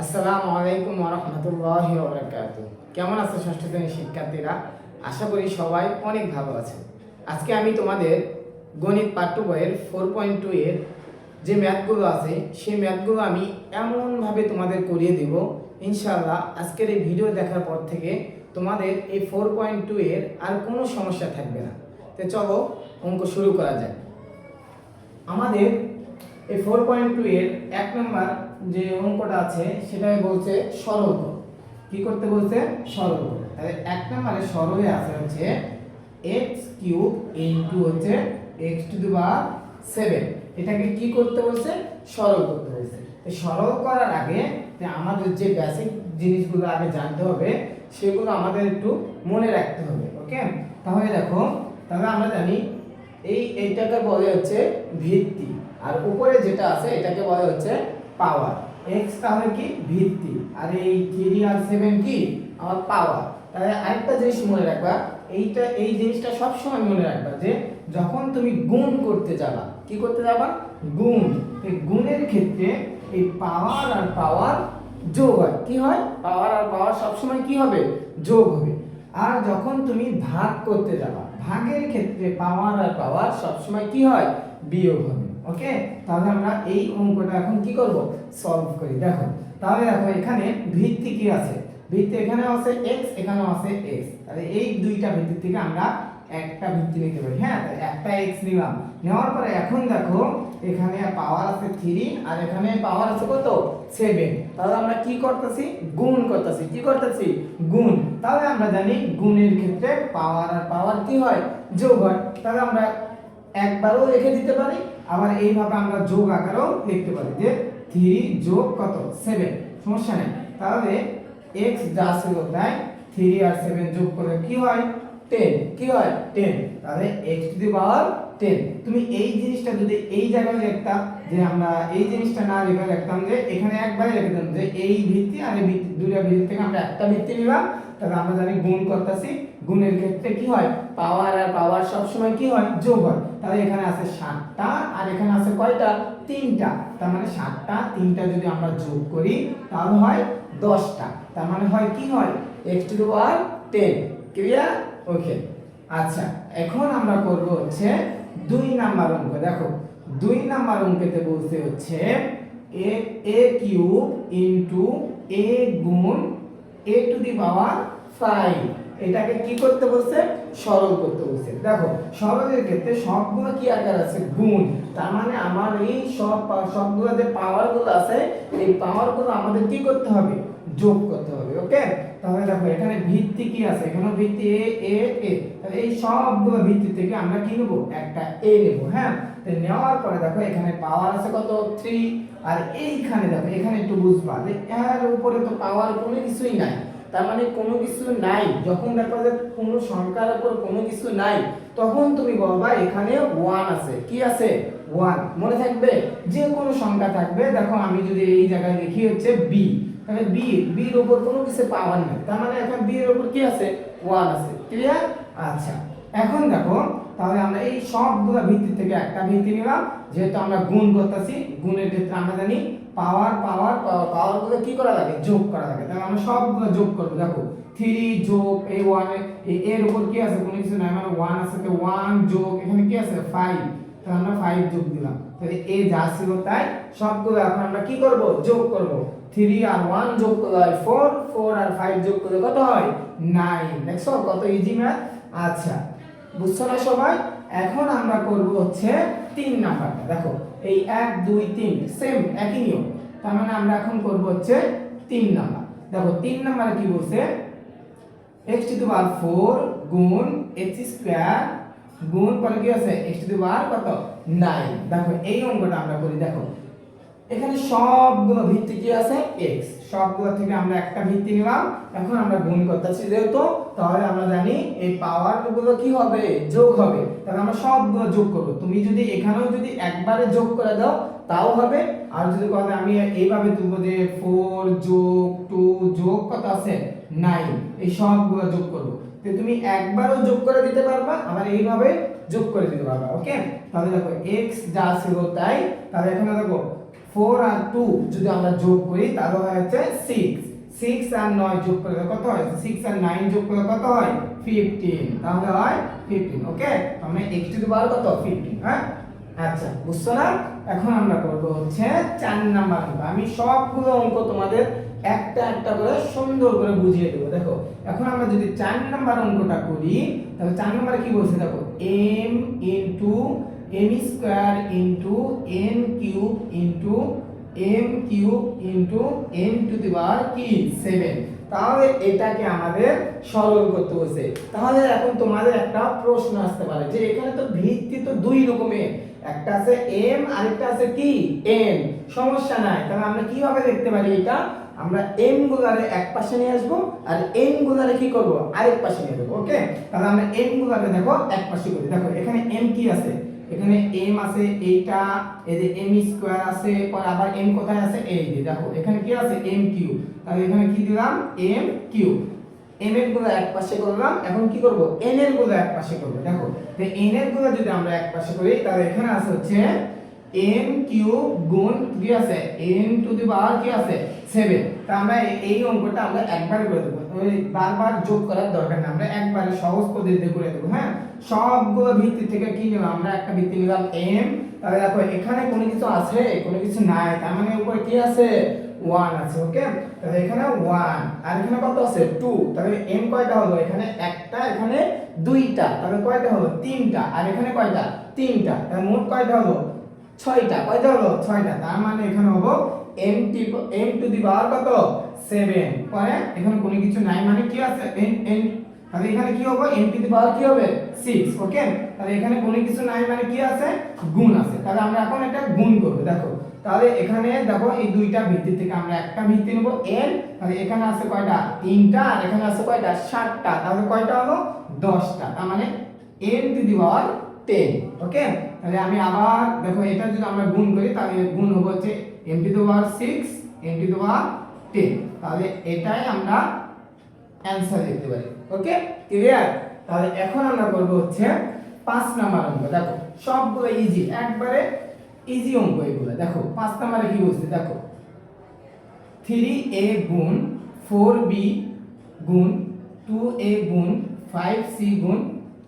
আসসালামু আলাইকুম ওয়া রাহমাতুল্লাহি ওয়া বারাকাতুহু। কেমন আছো ষষ্ঠ শ্রেণীর শিক্ষার্থীরা? আশা করি সবাই অনেক ভালো আছে। আজকে আমি তোমাদের গণিত পাঠ্য বইয়ের 4.2 এর যে ম্যাথগুলো আছে সেই ম্যাথগুলো আমি এমনভাবে তোমাদের করিয়ে দেব ইনশাআল্লাহ। আজকের এই ভিডিও দেখার পর থেকে তোমাদের এই 4.2 এর আর কোনো সমস্যা থাকবে না। তো চলো অঙ্ক শুরু করা যাক। আমাদের এই 4.2 এর 1 নম্বর যে অঙ্কটা আছে সেটাই বলছে সরল করো। কি করতে বলছে? সরল করো। তাহলে 1 নম্বরে সরলে আছে হচ্ছে x³ হচ্ছে x⁻7। এটাকে কি করতে বলছে? সরল করতে বলছে। এই সরল করার আগে আমাদের যে বেসিক জিনিসগুলো আগে জানতে হবে সেগুলো আমাদের একটু মনে রাখতে হবে। ওকে, তাহলে দেখো, তাহলে আমরা জানি এইটাকে বলে হচ্ছে ভিত্তি, আর উপরে যেটা আছে এটাকে বলে হচ্ছে পাওয়ার। x তাহলে কি? ভিত্তি, আর এই 3 আর 7 কি? আমার পাওয়ার। তাহলে আরেকটা জিনিস মনে রাখবা, এই জিনিসটা সব সময় মনে রাখবা যে যখন তুমি গুণ করতে যাবা, কি করতে যাবা? গুণ। এই গুণের ক্ষেত্রে এই পাওয়ার আর পাওয়ার যোগ হয়। কি হয়? পাওয়ার আর পাওয়ার সব সময় কি হবে? যোগ হবে। আর যখন তুমি ভাগ করতে যাবা, ভাগের ক্ষেত্রে পাওয়ার আর পাওয়ার সবসময় কি হয়? বিয়োগ হবে। ওকে, তাহলে আমরা এই অঙ্কটা এখন কি করব? সলভ করি। দেখো, তাহলে দেখো এখানে ভিত্তি কি আছে? ভিত্তি এখানেও আছে x, এখানেও আছে x। তাহলে এই দুইটা ভিত্তি থেকে আমরা একটা ভিত্তি নিতে পারি। হ্যাঁ, একটা x নিলাম। নেওয়ার পরে এখন দেখো এখানে পাওয়ার আছে 3 আর এখানে পাওয়ার আছে কত? 7। তাহলে আমরা কি করতেছি? গুণ করতেছি। কি করতেছি? গুণ। তাহলে আমরা জানি গুণের ক্ষেত্রে পাওয়ার আর পাওয়ার কি হয়? যোগ হয়। তাহলে আমরা একবারও লিখে দিতে পারি, আবার এইভাবে আমরা যোগ আকারেও লিখতে পারি যে 3 যোগ কত? 7। সমস্যা নেই। তাহলে x যা ছিল তাই 3 আর 7 যোগ করলে কি হয়? 10। কি হয়? 10। তাহলে x⁻10। তুমি এই জিনিসটা যদি এই জায়গায় লিখতাম, যে আমরা এই জিনিসটা না লিখে লিখতাম যে এখানে একবারে লিখে দিতাম যে এই ভিত্তি আর এই ভিত্তি, দুইটা ভিত্তি থেকে আমরা একটা ভিত্তি নিলাম। তাহলে আমরা জানি গুণ করতেছি, গুণের ক্ষেত্রে কি হয়? পাওয়ার আর পাওয়ার সব সময় কি হয়? যোগ হয়। তাহলে এখানে আছে 7টা আর এখানে আছে কয়টা? 3টা। তার মানে 7টা 3টা যদি আমরা যোগ করি তাহলে হয় 10টা। তার মানে হয় কি হয়? x⁻10। ক্লিয়ার? ওকে, আচ্ছা, এখন আমরা করব হচ্ছে 2 নাম্বার অঙ্ক। দেখো 2 নাম্বার অঙ্কেতে বলতে হচ্ছে a³ a গুণ a⁵। এটাকে কি করতে বলছে? সরল করতে বলছে। দেখো সরলের ক্ষেত্রে সবগুলো কি আকার আছে? গুণ। তার মানে আমার এই সবগুলো যে পাওয়ারগুলো আছে এই পাওয়ারগুলো আমাদের কি করতে হবে? যোগ করতে হবে। ওকে, তাহলে দেখো এখানে ভিত্তি কি আছে? এখানে ভিত্তি a তাহলে এই সবগুলো ভিত্তি থেকে আমরা কি নেব? একটা a নেব। হ্যাঁ, তো নেওয়ার পরে দেখো এখানে পাওয়ার আছে কত? 3। আর এইখানে দেখো, এখানে একটু বুঝবা যে এর উপরে তো পাওয়ার কোনো কিছুই নাই। তার মানে কোনো কিছু নাই। যখন দেখো যে কোনো সংখ্যার উপর কোনো কিছু নাই, তখন তুমি বলবা এখানে 1 আছে। কি আছে? 1। মনে থাকবে যে কোনো সংখ্যা থাকবে। দেখো আমি যদি এই জায়গায় লিখি হচ্ছে b, তাহলে b এর উপর কোনো কিছু পাওয়ার নাই। তার মানে এখন b এর উপর কি আছে? 1 আছে। ক্লিয়ার? আচ্ছা, এখন দেখো তাহলে আমরা এই সবগুলো ভিত্তি থেকে একটা ভিত্তি নিলাম। যেহেতু আমরা গুণ করতেছি, গুণের ক্ষেত্রে আমরা জানি পাওয়ার গুলো কি করা লাগে? যোগ করা লাগে। তাহলে আমরা সবগুলো যোগ করব। দেখো 3 যোগ এই 1 এর উপর কি আছে? কোনো কিছু নাই, মানে 1 আছে। তো 1 যোগ এখানে কি আছে? 5। তাহলে আমরা 5 যোগ দিলাম। তাহলে এ যা ছিল তাই সবগুলো এখন আমরা কি করব? যোগ করব। 3 আর 1 যোগ করলে হয় 4, 4 আর 5 যোগ করলে কত হয়? 9। দেখছো কত ইজি ম্যাথ? আচ্ছা, বুঝছো না সবাই? এখন আমরা করব হচ্ছে 3 নাম্বারটা। দেখো এই 1 2 3 সেম একই নিয়ম। তার মানে আমরা এখন করব হচ্ছে 3 নাম্বার। দেখো 3 নাম্বারে কি বলছে? x⁴ গুণ x² গুণ পরে কি আছে? কত? 9। দেখো এই অঙ্কটা আমরা করি। দেখো এখানে সবগুলো ভিত্তি কি আছে? x। সবগুলো থেকে আমরা একটা ভিত্তি নিলাম। এখন আমরা গুণ করতেছি যেহেতু, তাহলে আমরা জানি এই পাওয়ার গুলো কি হবে? যোগ হবে। তাহলে আমরা সবগুলো যোগ করব। তুমি যদি এখানেও যদি একবারে যোগ করে দাও তাও হবে, আর যদি বলে আমি এইভাবে তুলবো যে 4 যোগ 2 যোগ কত আছে? 9, এই সবগুলো যোগ করব। তো তুমি একবারও যোগ করে দিতে পারবা, আবার এইভাবে যোগ করে দিতে পারবা। ওকে, তাহলে দেখো x যা ছিল তাই। তাহলে এখানে দেখো 4 আর 2 যদি আমরা যোগ করি তাহলে হয় হচ্ছে 6। 6 আর 9 যোগ করলে কত হয়? 6 আর 9 যোগ করলে কত হয়? 15। তাহলে হয় 15। ওকে, মানে x টু দি পাওয়ার কত? 15। হ্যাঁ, আচ্ছা, বুঝছো না? এখন আমরা করব হচ্ছে 4 নাম্বার অঙ্ক। আমি সবগুলো অঙ্ক তোমাদের একটা একটা করে সুন্দর করে বুঝিয়ে দেবো। দেখো, এখন আমরা যদি 4 নাম্বার অঙ্কটা করি তাহলে 4 নম্বরে কি বলছে দেখো, m into m square into n cube into m cube into n to the power কি 7। তাহলে এটাকে আমাদের সরল করতে বলছে। তাহলে এখন তোমাদের একটা প্রশ্ন আসতে পারে যে এখানে তো ভিত্তি তো দুই রকমের, একটা আছে m আর একটা আছে কি n। সমস্যা নাই, তাহলে আমরা কিভাবে দেখতে পারি এটা? আমরা m গুলারে এক পাশে নিয়ে আসব আর n গুলারে কি করব? আরেক পাশে নিয়ে যাব। ওকে, তাহলে আমরা m গুলারে দেখো এক পাশে করি। দেখো এখানে m কি আছে? এখানে m আছে, এইটা এই যে m স্কয়ার আছে, পর আবার m কোথায় আছে? এই যে দেখো এখানে কি আছে? m cube. তাহলে এখানে কি দিলাম? m cube. m এর গুলো এক পাশে করলাম, এখন কি করব? n এর গুলো এক পাশে করব। দেখো, তো n এর গুলো যদি আমরা এক পাশে করি তাহলে এখানে আছে হচ্ছে m কিউব গুণ কি আছে? n টু দি পাওয়ার কি আছে? 7। তা আমরা এই অঙ্কটা আমরা একবারে করে দেব, ওই বারবার যোগ করার দরকার নেই, আমরা একবারে সহজ পদ্ধতিতে করে দেব। হ্যাঁ, সবগুলো ভিত্তি থেকে কি নিলাম? আমরা একটা ভিত্তি নিলাম m। তাহলে দেখো এখানে কোনো কিছু আছে? কোনো কিছু নাই, তার মানে উপরে কি আছে? 1 আছে। ওকে, তাহলে এখানে 1 আর এখানে কত আছে? 2। তাহলে m কয়টা হলো? এখানে একটা, এখানে দুইটা, তাহলে কয়টা হলো? তিনটা। আর এখানে কয়টা? তিনটা। তাহলে মোট কয়টা হলো? 6টা। কয়টা হলো? 6টা। তার মানে এখানে হলো m টু দি পাওয়ার কত? 7। পরে এখানে কোনো কিছু নাই, মানে কি আছে? n। তাহলে এখানে কি হবে? m টু দি পাওয়ার কি হবে? 6। ওকে, তাহলে এখানে কোনো কিছু নাই মানে কি আছে? গুণ আছে। তাহলে আমরা এখন এটা গুণ করব। দেখো, তাহলে এখানে দেখো এই দুইটা ভিত্তি থেকে আমরা একটা ভিত্তি নেব n। তাহলে এখানে আছে কয়টা? 3টা। আর এখানে আছে কয়টা? 7টা। তাহলে কয়টা হলো? 10টা। তার মানে n টু দি পাওয়ার 10। ওকে, তাহলে আমি আবার দেখো এটা যদি আমরা গুণ করি তাহলে গুণ হবে হচ্ছে m to the power 6 n to the power 10। তাহলে এটাই আমরা অ্যানসার লিখতে পারি। Okay, clear? তাহলে এখন আমরা করব হচ্ছে 5 নাম্বার অঙ্ক। দেখো সবগুলো ইজি, একবারে ইজি অঙ্ক এগুলো। দেখো 5 নম্বরে কি বলছে? দেখো 3a গুণ 4b গুণ 2a গুণ 5c গুণ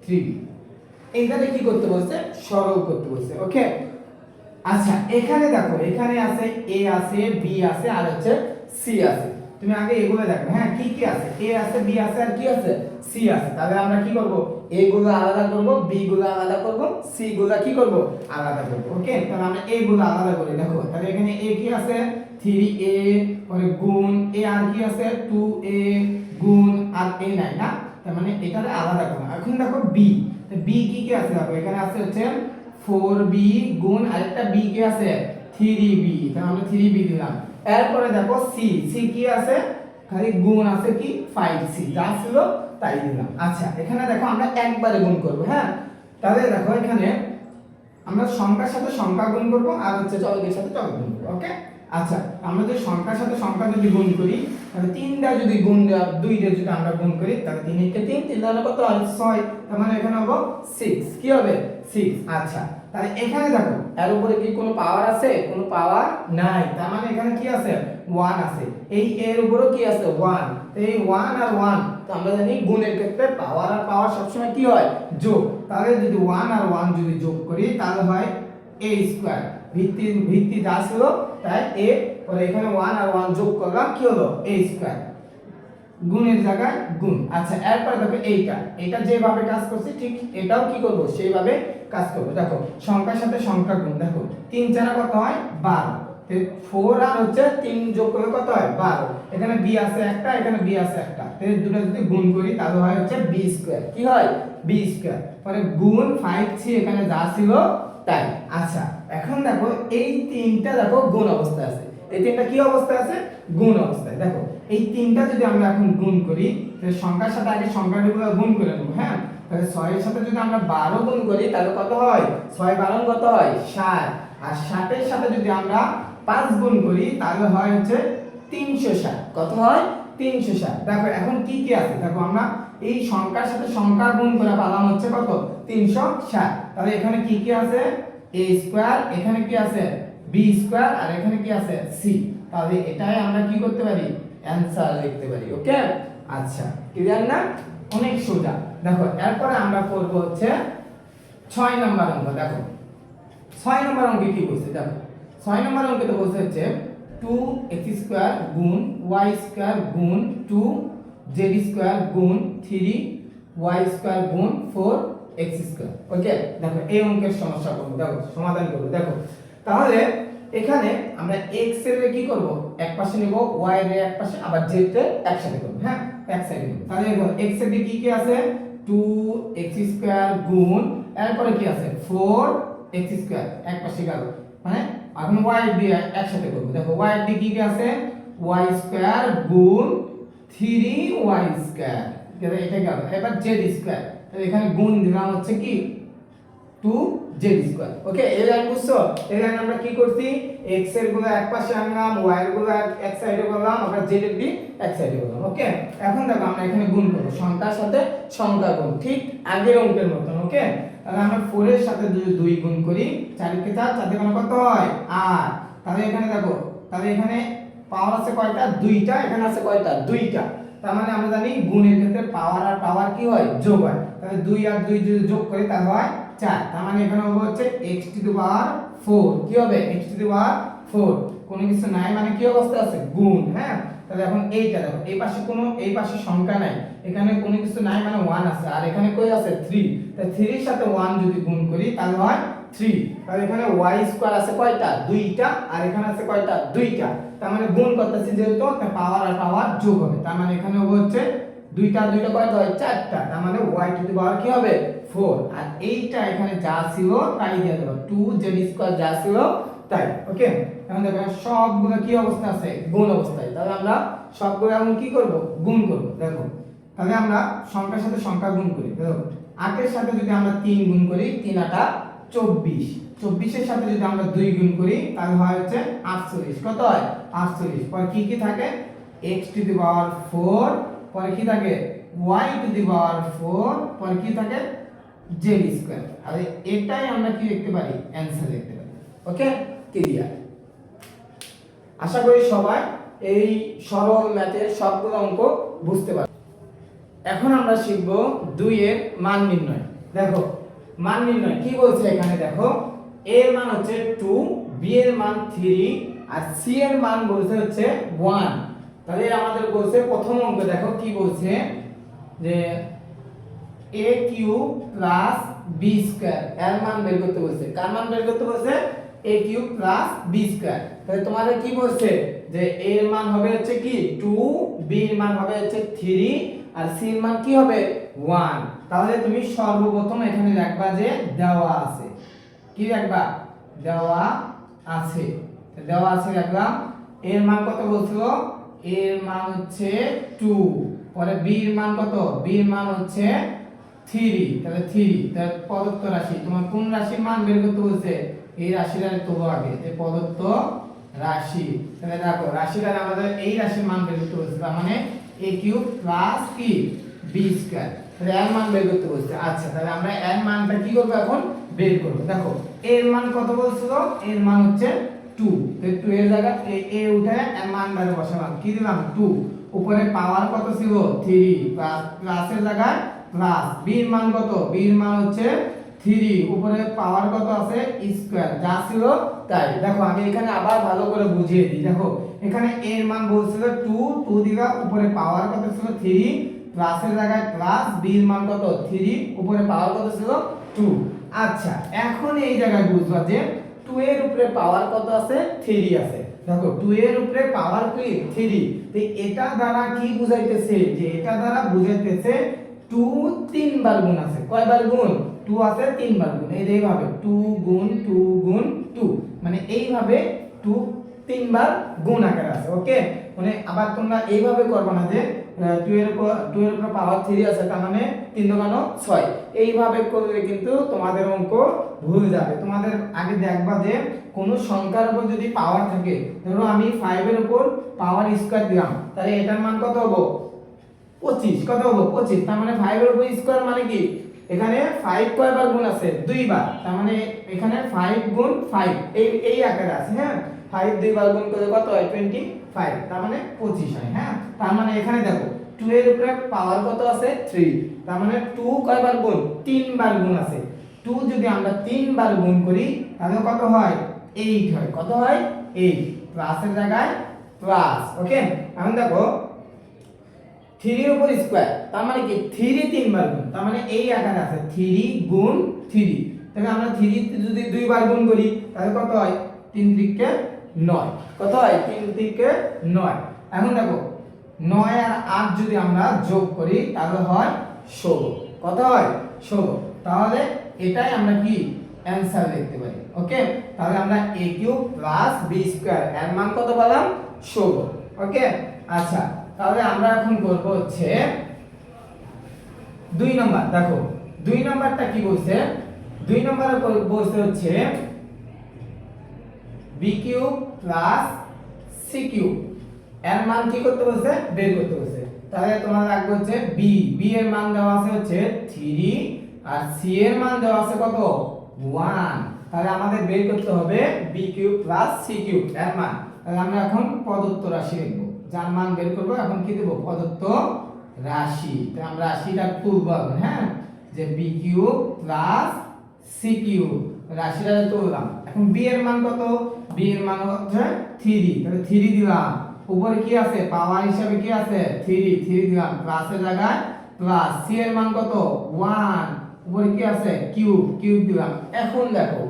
3b। এইটাকে কি করতে বলছে? সরল করতে বলছে। ওকে, আচ্ছা এখানে দেখো এখানে আছে a আছে b আছে আর হচ্ছে c আছে। তুমি আগে এগুলো দেখো। হ্যাঁ, কি কি আছে? a আছে b আছে আর কি আছে? c আছে। তাহলে আমরা কি করব? a গুলো আলাদা করব, b গুলো আলাদা করব, c গুলো কি করব? আলাদা করব। ওকে, তাহলে আমরা a গুলো আলাদা করি। দেখো তাহলে এখানে a কি আছে? 3a, পরে গুণ a আর কি আছে? 2a গুণ আর a নাই না, তার মানে এটারে আলাদা করব। এখন দেখো b, তো b কি কি আছে? দেখো এখানে আছে হচ্ছে 4b গুণ আরেকটা b কি আছে? 3b। তাহলে আমরা 3b দিলাম। এরপরে দেখো c, c কি আছে? খালি গুণ আছে কি? 5c। যা ছিল তাই দিলাম। আচ্ছা এখানে দেখো আমরা একবারে গুণ করব। হ্যাঁ, তাহলে দেখো এখানে আমরা সংখ্যার সাথে সংখ্যা গুণ করব আর হচ্ছে চলকের সাথে চলক গুণ করব। ওকে, আচ্ছা আমরা যদি সংখ্যার সাথে সংখ্যা যদি গুণ করি তাহলে 3টা যদি গুণ 2টা যদি আমরা গুণ করি তাহলে 3 × 3 3 তাহলে কত হয়? 6। তার মানে এখানে হবে 6। কি হবে? 6। আচ্ছা তাহলে এখানে দেখো এর উপরে কি কোনো পাওয়ার আছে? কোনো পাওয়ার নাই, তার মানে এখানে কি আছে? 1 আছে। এই এর উপরেও কি আছে? 1। তো এই 1 আর 1, তো আমরা জানি গুণের ক্ষেত্রে পাওয়ার আর পাওয়ার সবসময় কি হয়? যোগ। তাহলে যদি 1 আর 1 যদি যোগ করি তাহলে হয় a স্কয়ার। ভিত্তি যা ছিল তাই a, পরে এখানে 1 আর 1 যোগ করলাম, কি হলো? a square. গুণের জায়গায় গুণ। আচ্ছা এরপর দেখো এইটা যেভাবে কাজ করছে ঠিক এটাও কি করব? সেইভাবে কাজ করব। দেখো সংখ্যার সাথে সংখ্যা গুণ। দেখো 3 4 কত হয়? 12। 4 আর হচ্ছে 3 যোগ করলে কত হয়? 12। এখানে b আছে একটা, এখানে b আছে একটা, এই দুটো যদি গুণ করি তাহলে হয় হচ্ছে b স্কয়ার। কি হয়? b square. পরে গুণ 5c এখানে যা ছিল তাই। আচ্ছা এখন দেখো এই তিনটা দেখো গুণ অবস্থায় আছে। এই তিনটা কি অবস্থায় আছে? গুণ অবস্থায়। দেখো এই তিনটা যদি আমরা এখন গুণ করি তাহলে সংখ্যার সাথে আগে সংখ্যাগুলো গুণ করে নেব। হ্যাঁ, তাহলে 6 এর সাথে যদি আমরা 12 গুণ করি তাহলে কত হয়? 6 12 কত হয়? 60। আর 60 এর সাথে যদি আমরা 5 গুণ করি তাহলে হয় হচ্ছে 360। কত হয়? 360। দেখো এখন কি কি আছে? দেখো আমরা এই সংখ্যার সাথে সংখ্যা গুণ করে পেলাম হচ্ছে কত? 360। তাহলে এখানে কি কি আছে? a স্কয়ার, এখানে কি আছে? বি স্কয়ার আর এখানে কি আছে সি, তাহলে এটাই আমরা কি করতে পারি অ্যানসার লিখতে পারি। ওকে আচ্ছা ক্লিয়ার না, অনেক সোজা। দেখো এরপরে আমরা করব হচ্ছে 6 নম্বর অঙ্ক। দেখো 6 নম্বর অঙ্কে কি বলছে, দেখো 6 নম্বর অঙ্কে তো বলছে হচ্ছে 2x² গুণ y² গুণ 2z² গুণ 3y² গুণ 4x²। ওকে দেখো এই অঙ্কের সমস্যা করব, দেখো সমাধান করব। দেখো তাহলে এখানে আমরা x এর কি করব এক পাশে নেব, y এর এক পাশে, আবার z এর একসাথে করব। হ্যাঁ এক সাইডে নেব। তাহলে দেখো x এর কি কি আছে 2x² গুণ এরপরে কি আছে 4x² এক পাশে গেল, মানে এখন y দিয়ে একসাথে করব। দেখো y এর কি কি আছে y² গুণ 3y², এটা গেল। এবার z², তাহলে এখানে গুণ দিলাম হচ্ছে কি 2z²। ওকে এই লাইন বুঝছো, এই লাইন আমরা কি করছি x এর গুলো এক পাশে আনলাম, y এর গুলো এক সাইডে করলাম, আবার z এর বি এক সাইডে করলাম। ওকে এখন দেখো আমরা এখানে গুণ করব সংখ্যার সাথে সংখ্যা গুণ, ঠিক আগের অঙ্কের মতন। ওকে তাহলে আমরা 4 এর সাথে যদি 2 গুণ করি 4 কে 4, 4 দিয়ে কত হয় 8। তাহলে এখানে দেখো, তাহলে এখানে পাওয়ার আছে কয়টা দুইটা, এখানে আছে কয়টা দুইটা। তার মানে আমরা জানি গুণের ক্ষেত্রে পাওয়ার আর পাওয়ার কি হয় যোগ হয়। তাহলে 2 আর 2 যদি যোগ করি তাহলে হয় 4। তার মানে এখানে হবে হচ্ছে x⁴ কি হবে x⁴। কোনো কিছু নাই মানে কি অবস্থা আছে গুণ। হ্যাঁ তাহলে এখন এইটা দেখো এই পাশে কোনো এই পাশে সংখ্যা নাই, এখানে কোনো কিছু নাই মানে 1 আছে, আর এখানে কই আছে 3। তাহলে 3 এর সাথে 1 যদি গুণ করি তাহলে হয় 3। তাহলে এখানে y² আছে কয়টা দুইটা, আর এখানে আছে কয়টা দুইটা। তার মানে গুণ করতেছি যেহেতু তার পাওয়ার আর পাওয়ার যোগ হবে। তার মানে এখানে হবে হচ্ছে দুইটা দুইটা কয়টা হয় 4টা। তার মানে y⁴ কি হবে 4। আর এইটা এখানে যা ছিল তাই দিয়ে দেব 2z² যা ছিল তাই। ওকে এখন দেখো সবগুলো কি অবস্থা আছে গুণ অবস্থায়। তাহলে আমরা সবগুলো এখন কি করব গুণ করব। দেখো তাহলে আমরা সংখ্যার সাথে সংখ্যা গুণ করি। দেখো 8 এর সাথে যদি আমরা 3 গুণ করি 3 8 24, 24 এর সাথে যদি আমরা 2 গুণ করি তাহলে হয় হচ্ছে 48। কত হয় 48। পরে কি কি থাকে x⁴, পরে কি থাকে y⁴, পরে কি থাকে z²। আর এটাই আমরা কি লিখতে পারি অ্যানসার লিখতে পারি। ওকে ক্লিয়ার, আশা করি সবাই এই সরল ম্যাথের সবগুলো অঙ্ক বুঝতে পারবে। এখন আমরা শিখব 2 এর মান নির্ণয়। দেখো মান নির্ণয় কি বলছে এখানে, দেখো a এর মান হচ্ছে 2, b এর মান 3 আর c এর মান বলছে হচ্ছে 1। তাহলে আমাদের বলছে প্রথম অঙ্ক, দেখো কি বলছে যে a³ + b² এর মান বের করতে বলছে। কার মান বের করতে বলছে a³ + b²। তাহলে তোমাদের কি বলছে যে a এর মান হবে হচ্ছে কি 2, b এর মান হবে হচ্ছে 3 আর c এর মান কি হবে 1। তাহলে তুমি সর্বপ্রথম এখানে লিখবা যে দেওয়া আছে, কি লিখবা দেওয়া আছে। দেওয়া আছে লিখলাম। এর মান কত বলছিল এর মান হচ্ছে 2, পরে b এর মান কত b এর মান হচ্ছে 3, তাহলে 3। তাহলে প্রদত্ত রাশি তোমার কোন রাশির মান বের করতে বলছে এই রাশিটা তোলো আগে, যে প্রদত্ত রাশি। তাহলে দেখো রাশিটা আমাদের এই রাশির মান বের করতে বলছে, তার মানে a³ + কি b²। তাহলে এর মান বের করতে বলছে। আচ্ছা তাহলে আমরা এর মানটা কি করব এখন বের করব। দেখো এর মান কত বলছিল এর মান হচ্ছে 2, তো 2 এর জায়গায় a উঠে এর মান বাইরে বসালাম, কি দিলাম 2। উপরে পাওয়ার কত ছিল 3, প্লাসের জায়গায় প্লাস, b এর মান কত b এর মান হচ্ছে 3, উপরে পাওয়ার কত আছে স্কয়ার, যা ছিল তাই। দেখো আমি এখানে আবার ভালো করে বুঝিয়ে দিই। দেখো এখানে a এর মান বলছিল 2, 2 দিলা, উপরে পাওয়ার কত ছিল 3, প্লাসের জায়গায় প্লাস, b এর মান কত 3, উপরে পাওয়ার কত ছিল 2। আচ্ছা এখন এই জায়গায় বুঝবা যে 2 এর উপরে পাওয়ার কত আছে 3 আছে। দেখো 2 এর উপরে পাওয়ার কি 3, তো এটা দ্বারা কি বুঝাইতেছে যে এটা দ্বারা বুঝাইতেছে 2 3 বার গুণ আছে। কয়বার গুণ 2 আছে 3 বার গুণ। এইভাবে 2 গুণ 2 গুণ 2, মানে এইভাবে 2 3 বার গুণ আকারে আছে। ওকে মানে আবার তোমরা এইভাবে করবে না যে 2 এর উপর পাওয়ার 3 আছে, তার মানে 3 দোকানো 6, এইভাবে করলে কিন্তু তোমাদের অঙ্ক ভুল যাবে। তোমাদের আগে দেখবা যে কোন সংখ্যার উপর যদি পাওয়ার থাকে, ধরো আমি 5 এর উপর পাওয়ার স্কয়ার দিলাম, তাহলে এটার মান কত হবে 25। কত হবে 25, তার মানে 5 এর উপর স্কয়ার মানে কি এখানে 5 কয়বার গুণ আছে দুইবার, তার মানে এখানে 5 গুণ 5 এই আকারে আছে। হ্যাঁ, 5 দুইবার গুণ করলে কত হয় 25, তার মানে 25 হয়। হ্যাঁ, তার মানে এখানে দেখো 2 এর উপরে পাওয়ার কত আছে 3, তার মানে 2 কয়বার গুণ 3 বার গুণ আছে। 2 যদি আমরা 3 বার গুণ করি তাহলে কত হয় 8 হয়। কত হয় 8, প্লাসের জায়গায় প্লাস। ওকে, এখন দেখো 3 এর উপর স্কয়ার, তার মানে কি 3 3 বার গুণ, তার মানে এই আকারে আছে 3 গুণ 3। তাহলে আমরা 3 যদি 2 বার গুণ করি তাহলে কত হয় 3 3 9। কত হয় 3 3 9। এখন দেখো 9 আর 8 যদি আমরা যোগ করি তাহলে হয় 16। কত হয় 16। তাহলে এটাই আমরা কি অ্যানসার লিখতে পারি। ওকে, তাহলে আমরা a cube plus b square এর মান কত পেলাম 16। ওকে, আচ্ছা তাহলে আমরা এখন করব হচ্ছে 2 নাম্বার। দেখো 2 নাম্বারটা কি বলছে, 2 নম্বরে বলছে হচ্ছে b cube plus c cube এর মান কি করতে বলছে বের করতে বলছে। তাহলে তোমার রাখবো হচ্ছে b এর মান দেওয়া আছে হচ্ছে 3 আর c এর মান দেওয়া আছে কত 1। তাহলে আমাদের বের করতে হবে b cube plus c cube এর মান। তাহলে আমরা এখন প্রদত্ত রাশি লিখব, যার মান বের করব। এখন কি দেব প্রদত্ত রাশি। তাহলে আমরা রাশিটা তুলব এখন। হ্যাঁ, যে b cube plus c cube রাশিটা তুললাম। এখন b এর মান কত, b এর মান হচ্ছে 3, তাহলে 3 দিলাম। উপরে কি আছে পাওয়ার হিসাবে কি আছে 3 দিলাম, প্লাসের জায়গায় প্লাস। c এর মান কত 1, উপরে কি আছে কিউব দিলাম। এখন দেখো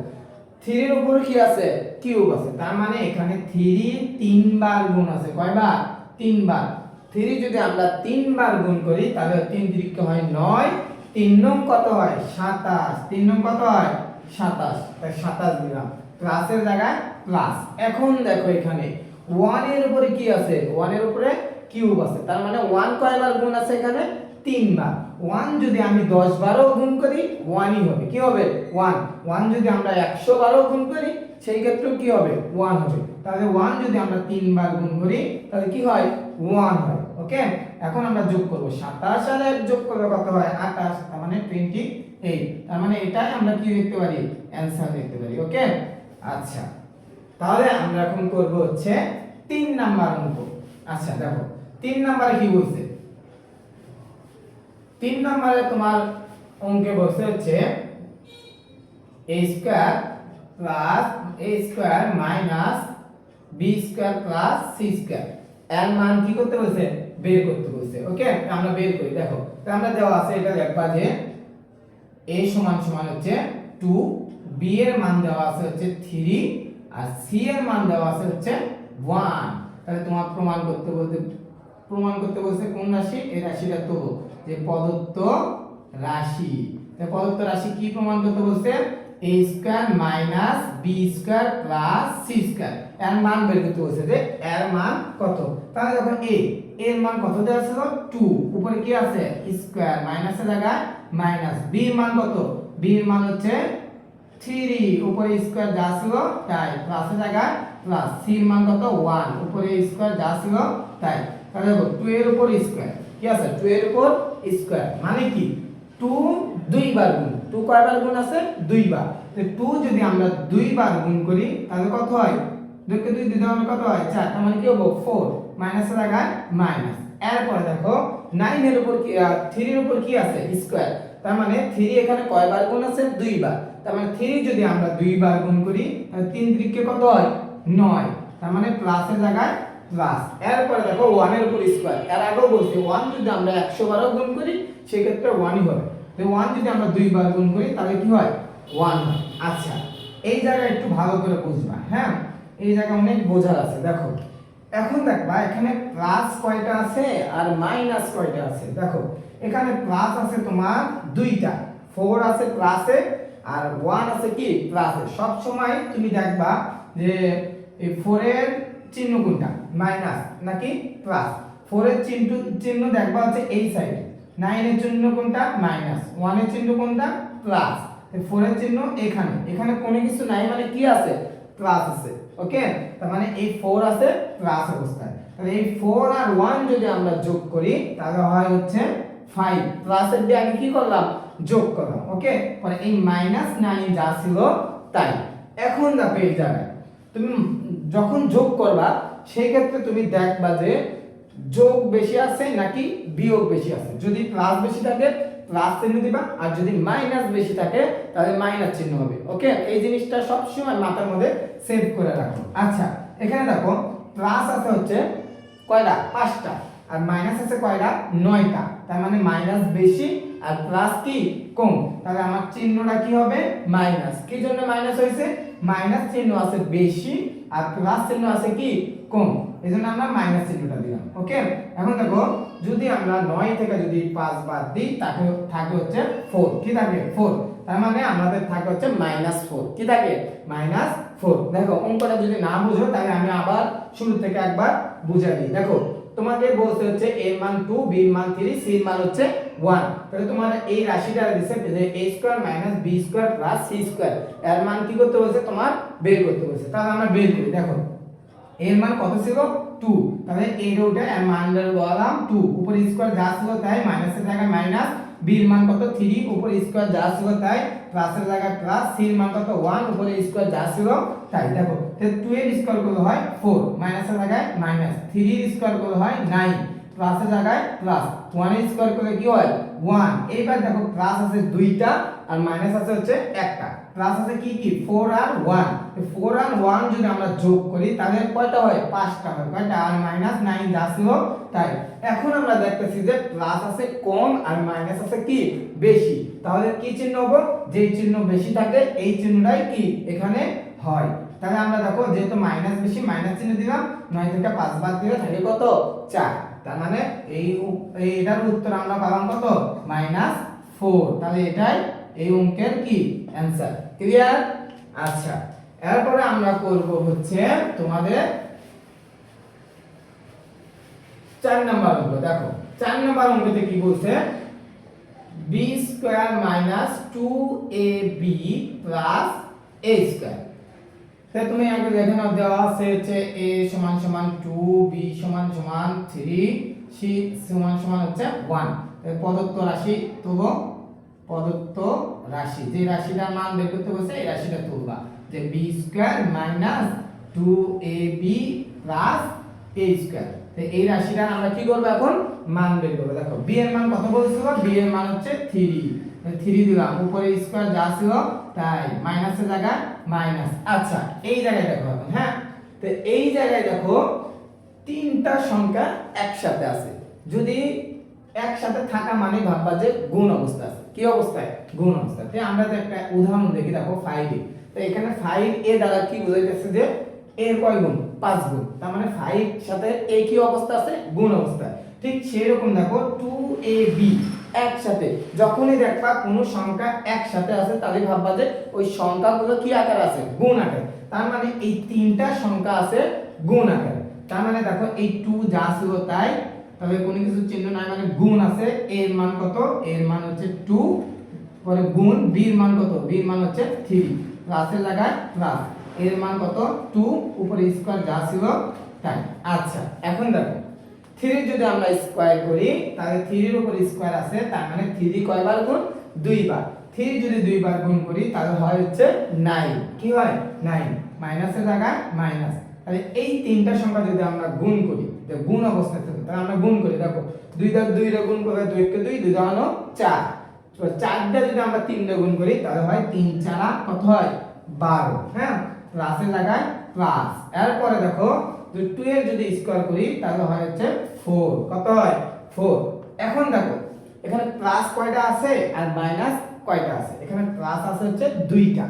3 এর উপরে কি আছে কিউব আছে, তার মানে এখানে 3 3 বার গুণ আছে। কয়বার 3 বার। 3 যদি আমরা 3 বার গুণ করি তাহলে 3 3 হয় 9, 3 নং কত হয় 27, 3 নং কত হয় 27, তাই 27 দিলাম, প্লাসের জায়গায় প্লাস। এখন দেখো এখানে 1 এর উপরে কি আছে 1 এর উপরে কিউব আছে, তার মানে 1 কয়বার গুণ আছে এখানে 3 বার। 1 যদি আমি 10 বারও গুণ করি 1ই হবে। কি হবে 1 যদি আমরা 100 বারও গুণ করি সেই ক্ষেত্রেও কি হবে 1 হবে। তাহলে 1 যদি আমরা 3 বার গুণ করি তাহলে কি হয় 1 হয়। ওকে, এখন আমরা যোগ করব 27 আর 1 যোগ করলে কত হয় 28, তার মানে 28। তার মানে এটাই আমরা কি লিখতে পারি অ্যানসার লিখতে পারি। ওকে, আচ্ছা তাহলে আমরা এখন করব হচ্ছে 3 নাম্বার অঙ্ক। আচ্ছা দেখো 3 নম্বরে কি বলছে, 3 নম্বরে তোমার অঙ্কে বলছে হচ্ছে a square plus a square minus b square plus c square এর মান কি করতে বলছে বের করতে বলছে। ওকে, আমরা বের করি। দেখো আমরা দেওয়া আছে এটা লিখবা যে a সমান সমান হচ্ছে 2, b এর মান দেওয়া আছে হচ্ছে 3 আর c এর মান দেওয়া আছে হচ্ছে 1। তাহলে তোমার প্রমাণ করতে বলছে কোন রাশি, এই রাশিটা তো যে প্রদত্ত রাশি। তাহলে প্রদত্ত রাশি কি প্রমাণ করতে বলছে a square minus b square plus c square এর মান বের করতে বলছে, যে এর মান কত। তাহলে দেখো এর মান কত দেওয়া ছিল 2, উপরে কি আছে স্কয়ার, মাইনাসের জায়গায় মাইনাস। b এর মান কত, b এর মান হচ্ছে 3, উপরে স্কয়ার যা ছিল তাই, প্লাসের জায়গায় প্লাস। c এর মান কত 1, উপরে স্কয়ার যা ছিল তাই। তাহলে দেখো 2 এর উপর স্কয়ার কি আছে 2 এর উপর স্কয়ার মানে কি 2 দুই বার গুণ। 2 কয়বার গুণ আছে 2 বার। তো 2 যদি আমরা 2 বার গুণ করি তাহলে কত হয় 2 কে 2 দিলে আমরা কত হয় 4, তার মানে কি হবে 4, মাইনাসের জায়গায় মাইনাস। এরপর দেখো 9 এর উপর কি 3 এর উপর কি আছে স্কয়ার, তার মানে 3 এখানে কয়বার গুণ আছে 2 বার। তার মানে 3 যদি আমরা 2 বার গুণ করি তাহলে 3 3 কত হয় 9, তার মানে প্লাসের জায়গায় প্লাস। এরপর দেখো 1 এর উপর স্কয়ার, এর আগেও বলছি 1 যদি আমরা 100 বারও গুণ করি সেই ক্ষেত্রে 1ই হবে। তো 1 যদি আমরা 2 বার গুণ করি তাহলে কি হয় 1 হয়। আচ্ছা এই জায়গায় একটু ভালো করে বুঝবা। হ্যাঁ, এই জায়গায় অনেক বোঝার আছে। দেখো এখন দেখবা এখানে প্লাস কয়টা আছে আর মাইনাস কয়টা আছে। দেখো এখানে প্লাস আছে তোমার দুইটা, 4 আছে প্লাসে আর 1 আছে কি প্লাসে। সব সময় তুমি দেখবা যে এই 4 এর চিহ্ন কোনটা মাইনাস নাকি প্লাস। 4 এর চিহ্ন দেখবা হচ্ছে এই সাইডে, 9 এর চিহ্ন কোনটা মাইনাস, 1 এর চিহ্ন কোনটা প্লাস, 4 এর চিহ্ন এখানে কোনো কিছু নাই মানে কি আছে প্লাস আছে। ওকে, তার মানে এই 4 আছে প্লাস অবস্থায়। তাহলে এই 4 আর 1 যদি আমরা যোগ করি তাহলে হয় হচ্ছে 5, প্লাসের দিয়ে আগে কি করলাম যোগ করলাম, ওকে। পরে এই -9 যা ছিল তাই। এখন দেখো এই জায়গায় তুমি যখন যোগ করবা সেই ক্ষেত্রে তুমি দেখবা যে যোগ বেশি আছে নাকি বিয়োগ বেশি আছে। যদি প্লাস বেশি থাকে প্লাস চিহ্ন দিবা, আর যদি মাইনাস বেশি থাকে তাহলে মাইনাস চিহ্ন হবে, ওকে। এই জিনিসটা সব সময় মাথার মধ্যে সেভ করে রাখো। আচ্ছা, এখানে দেখো প্লাস আছে হচ্ছে কয়টা, 5টা, আর মাইনাস আছে কয়টা, 9টা। তার মানে মাইনাস বেশি আর প্লাস কি কম। তাহলে আমার চিহ্নটা কি হবে, মাইনাস। কি জন্য মাইনাস হয়েছে, মাইনাস চিহ্ন আছে বেশি আর প্লাস চিহ্ন আছে কি কম, এজন্য আমরা মাইনাস চিহ্নটা দিলাম, ওকে। এখন দেখো যদি আমরা 9 থেকে যদি 5 বাদ দিই তাকে থাকে হচ্ছে 4, কি থাকে 4। তার মানে আমাদের থাকে হচ্ছে -4, কি থাকে -4। দেখো অঙ্কটা যদি না বুঝো তাহলে আমি আবার শুরু থেকে একবার বুঝাই দিই। দেখো তোমাকে বলতে হচ্ছে a এর মান 2, b এর মান 3, c এর মান হচ্ছে 1। তাহলে তোমার এই রাশিটা দিছে যে a² - b² + c² এর মান কি করতে বলছে, তোমার বের করতে বলছে। তাহলে আমরা বের করি। দেখো এর মান কত ছিল, 2। তাহলে এর ওটা এর মান বললাম 2, উপরে স্কয়ার যা ছিল তাই, মাইনাসের জায়গায় মাইনাস, b এর মান কত 3, উপরে স্কয়ার যা ছিল তাই, প্লাসের জায়গায় প্লাস, c এর মান কত 1, উপরে স্কয়ার যা ছিল তাই। দেখো তাহলে 2 এর স্কয়ার করলে হয় 4, মাইনাসের জায়গায় মাইনাস, 3 এর স্কয়ার করলে হয় 9, প্লাসের জায়গায় প্লাস, 1 এর স্কয়ার করলে কি হয় 1। এইবার দেখো প্লাস আছে 2টা আর মাইনাস আছে হচ্ছে একটা। প্লাস আছে কি কি 4 আর 1। 4 আর 1 যদি আমরা যোগ করি তাহলে কয়টা হয়, 5টা হয়। কয়টা, আর -9 যা ছিল তাই। এখন আমরা দেখতেছি যে প্লাস আছে কম আর মাইনাস আছে কি বেশি। তাহলে কি চিহ্ন হবে, যে চিহ্ন বেশি থাকে এই চিহ্নটাই কি এখানে হয়। তাহলে আমরা দেখো যেহেতু মাইনাস বেশি মাইনাস চিহ্ন দিলাম, 9 থেকে 5 বাদ দিলে থাকে কত 4। তার মানে এটার উত্তর আমরা পালাম কত, -4। তাহলে এটাই এই অঙ্কের কি অ্যানসার। ক্লিয়ার? আচ্ছা, এরপরে আমরা করব হচ্ছে তোমাদের 4 নাম্বার অঙ্ক। দেখো 4 নাম্বার অঙ্কতে কি বলছে, b² - 2ab + a²। তাহলে তুমি আগে দেখে নাও, দেওয়া আছে হচ্ছে a = 2, b = 3, c = হচ্ছে 1। প্রদত্ত রাশি তুলো, প্রদত্ত রাশি, যে রাশিটার মান বের করতে বলছে এই রাশিটা তুলবা, যে b² - 2ab + a²। তো এই রাশিটার আমরা কি করব, এখন মান বের করব। দেখো b এর মান কত বলেছিল, b এর মান হচ্ছে 3, 3 দিলাম, উপরে স্কয়ার যা ছিল তাই, মাইনাসের জায়গায় মাইনাস। আচ্ছা এই জায়গায় দেখো এখন, হ্যাঁ, তো এই জায়গায় দেখো তিনটা সংখ্যা একসাথে আছে। যদি একসাথে থাকা মানে ভাববা যে গুণ অবস্থা আছে। কি অবস্থায়, গুণ অবস্থায়। তো আমরা যে একটা উদাহরণ দেখি, দেখো 5a। তো এখানে 5a দ্বারা কি বোঝাইতেছে যে এর কয় গুণ, 5 গুণ। তার মানে 5 সাথে a কি অবস্থা আছে, গুণ অবস্থায়। ঠিক সেরকম দেখো 2ab একসাথে, যখনই দেখবা কোনো সংখ্যা একসাথে আছে তাহলে ভাববা যে ওই সংখ্যাগুলো কি আকারে আছে, গুণ আকারে। তার মানে এই তিনটা সংখ্যা আছে গুণ আকারে। তার মানে দেখো এই 2 যা ছিল তাই, তবে কোনো কিছু চিহ্ন নাই মানে গুণ আছে। a এর মান কত, a এর মান হচ্ছে 2, পরে গুণ b এর মান কত, b এর মান হচ্ছে 3, প্লাসের জায়গায় প্লাস, a এর মান কত 2, উপরে স্কয়ার যা ছিল তাই। আচ্ছা এখন দেখো 3 যদি আমরা স্কয়ার করি তাহলে 3 এর উপর স্কয়ার আছে, তার মানে 3 কয়বার গুণ, 2 বার। 3 যদি 2 বার গুণ করি তাহলে হয় হচ্ছে 9। কি হয় 9, মাইনাসের জায়গায় মাইনাস। তাহলে এই তিনটা সংখ্যা যদি আমরা গুণ করি, তো গুণ অবস্থায় থাকে, তাহলে আমরা গুণ করি। দেখো 2 দ্বারা 2 রে গুণ করলে 2 কে 2, 2 দ্বারা 4। তো 4 দ্বারা যদি আমরা 3 রে গুণ করি তাহলে হয় 3 4 কত হয় 12। হ্যাঁ, প্লাসের জায়গায় প্লাস। এরপরে দেখো 2 এর যদি স্কয়ার করি তাহলে হয় হচ্ছে 4। কত হয় 4। এখন দেখো এখানে প্লাস কয়টা আছে আর মাইনাস কয়টা আছে। এখানে প্লাস আছে হচ্ছে 2টা,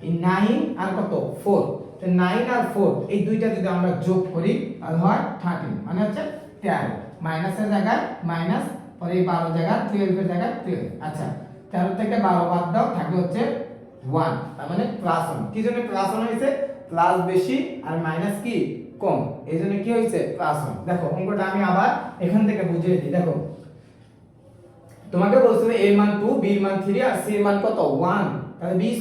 এই 9 আর কত 4। তো 9 আর 4 এই দুইটা যদি আমরা যোগ করি তাহলে হয় 13, মানে হচ্ছে 13। মাইনাসের জায়গায় মাইনাস, পরে এই 12 জায়গায় 12 এর জায়গায় 12। আচ্ছা 13 থেকে 12 বাদ দাও, থাকে হচ্ছে 1। তার মানে প্লাস 1। কি জন্য প্লাস 1 হইছে, প্লাস বেশি আর মাইনাস কি কম, এই জন্য কি হইছে প্লাস 1। দেখো অঙ্কটা আমি আবার এখান থেকে বুঝিয়ে দিই। দেখো তোমাকে বলছিল a এর মান 2, b এর মান 3 আর c এর মান কত 1। তাহলে b² -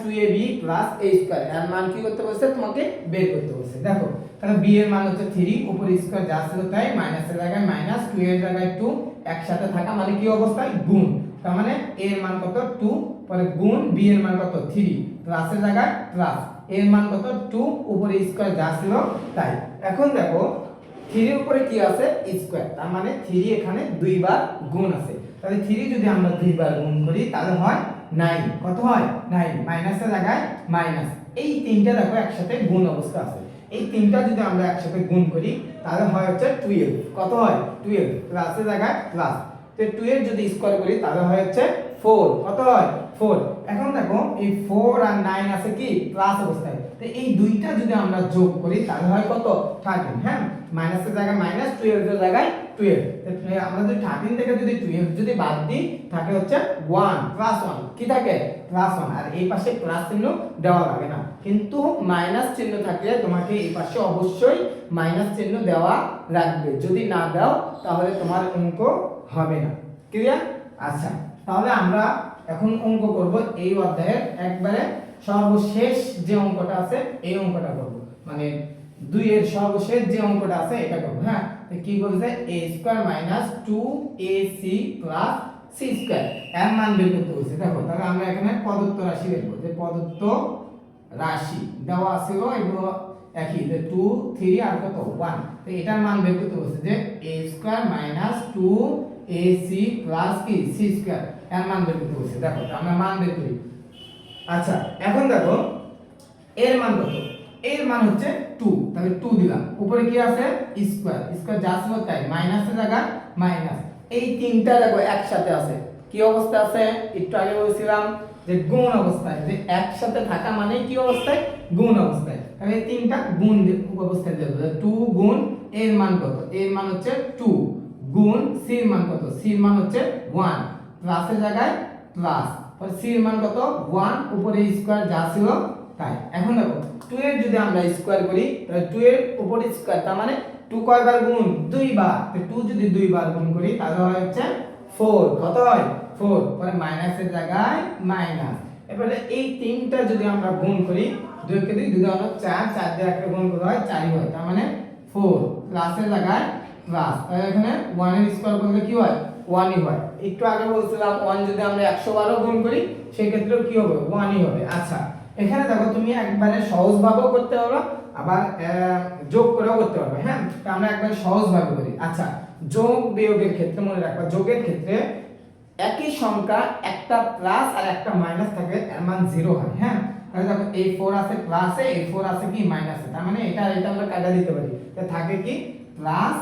2ab + a² এর মান কি করতে বলছে, তোমাকে বের করতে বলছে। দেখো তাহলে b এর মান হচ্ছে 3, উপরে স্কয়ার যা ছিল তাই, মাইনাসের জায়গায় মাইনাস, 2 এর জায়গায় 2 একসাথে থাকা মানে কি অবস্থায়, গুণ। তার মানে a এর মান কত 2, পরে গুণ b এর মান কত 3, প্লাসের জায়গায় প্লাস, এর মান কত 2, উপরে স্কয়ার যা ছিল তাই। এখন দেখো 3 এর উপরে কি আছে স্কয়ার, তার মানে 3 এখানে দুইবার গুণ আছে, তাহলে 3 যদি আমরা দুইবার গুণ করি তাহলে হয় 9, কত হয় 9, মাইনাসের জায়গায় মাইনাস, এই তিনটা দেখো একসাথে গুণ অবস্থা আছে, এই তিনটা যদি আমরা একসাথে গুণ করি তাহলে হয় হচ্ছে 12, কত হয় 12, প্লাসের জায়গায় প্লাস, তো 12 যদি স্কয়ার করি তাহলে হয় হচ্ছে 4, কত হয় 4। এখন দেখো এই 4 আর 9 আছে কি প্লাস অবস্থায়, তো এই দুইটা যদি আমরা যোগ করি তাহলে হয় কত 13, হ্যাঁ, মাইনাসের জায়গায় মাইনাস, 12 এর জায়গায় 12, আমরা যদি 13 থেকে যদি 12 যদি বাদ দিই থাকে হচ্ছে 1 প্লাস 1, কি থাকে প্লাস 1, আর এই পাশে প্লাস চিহ্ন দেওয়া লাগে না, কিন্তু মাইনাস চিহ্ন থাকলে তোমাকে এই পাশে অবশ্যই মাইনাস চিহ্ন দেওয়া লাগবে, যদি না দাও তাহলে তোমার অঙ্ক হবে না, ক্লিয়ার। আচ্ছা, তাহলে আমরা এখন অঙ্ক করব এই অধ্যায়ের একবারে সর্বশেষ যে অঙ্কটা আছে এই অঙ্কটা করব, মানে 2 এর সর্বশেষ যে অঙ্কটা আছে এটা করব, হ্যাঁ। তো কি বলছে a square minus 2ac plus c square এর মান বের করতে বলছে। দেখো তাহলে আমরা এখানে প্রদত্ত রাশি বের করব, যে প্রদত্ত রাশি দেওয়া ছিল এগুলো একই, যে 2 3 আর কত 1, তো এটার মান বের করতে বলছে যে a square minus 2ac plus কি c স্কয়ার এর মান বের করতে বলছে। দেখো আমরা মান বের করি। আচ্ছা, এখন দেখো এর মান কত, এর মান হচ্ছে 2, তাহলে 2 দিলাম, উপরে কি আছে স্কয়ার, স্কয়ার যা ছিল তাই, মাইনাসের জায়গায় মাইনাস, এই তিনটা দেখো একসাথে আছে, কি অবস্থা আছে একটু আগে বলছিলাম যে গুণ অবস্থায়, যে একসাথে থাকা মানে কি অবস্থায় গুণ অবস্থায়, তাহলে তিনটা গুণ অবস্থায় দেব, 2 গুণ এর মান কত, এর মান হচ্ছে 2, গুণ c এর মান কত, c এর মান হচ্ছে 1, প্লাসের জায়গায় প্লাস, আর c এর মান কত 1, উপরে স্কয়ার যা ছিল তাই। এখন দেখো 2 এর যদি আমরা স্কয়ার করি তাহলে 2 এর উপরে স্কয়ার, তার মানে 2 কয়বার গুণ 2 বার, তো 2 যদি 2 বার গুণ করি তাহলে হয় হচ্ছে 4, কত হয় 4, পরে মাইনাসের জায়গায় মাইনাস, এবারে এই তিনটা যদি আমরা গুণ করি 2 কে 2 2 গুণ 4, 4 দিয়ে একটা গুণ করা হয় 4 হয়, তার মানে 4, প্লাসের জায়গায় প্লাস, তাহলে এখানে 1 এর স্কয়ার করলে কি হয় 1 ই হয়। একটু আগে বলছিলাম 1 যদি আমরা 100 বারও গুণ করি সেই ক্ষেত্রেও কি হবে 1 ই হবে। আচ্ছা, এখানে দেখো তুমি একবারে সহজ ভাবেও করতে পারো, আবার যোগ করেও করতে পারবে, হ্যাঁ, তো আমরা একবারে সহজ ভাবে করি। আচ্ছা, যোগ বিয়োগের ক্ষেত্রে মনে রাখবা, যোগের ক্ষেত্রে একই সংখ্যা একটা প্লাস আর একটা মাইনাস থাকে এর মান 0 হয়, হ্যাঁ, তাহলে দেখো এই 4 আছে প্লাসে, এই 4 আছে কি মাইনাসে, তার মানে এটা এটা আমরা কাটা দিতে পারি, তো থাকে কি প্লাস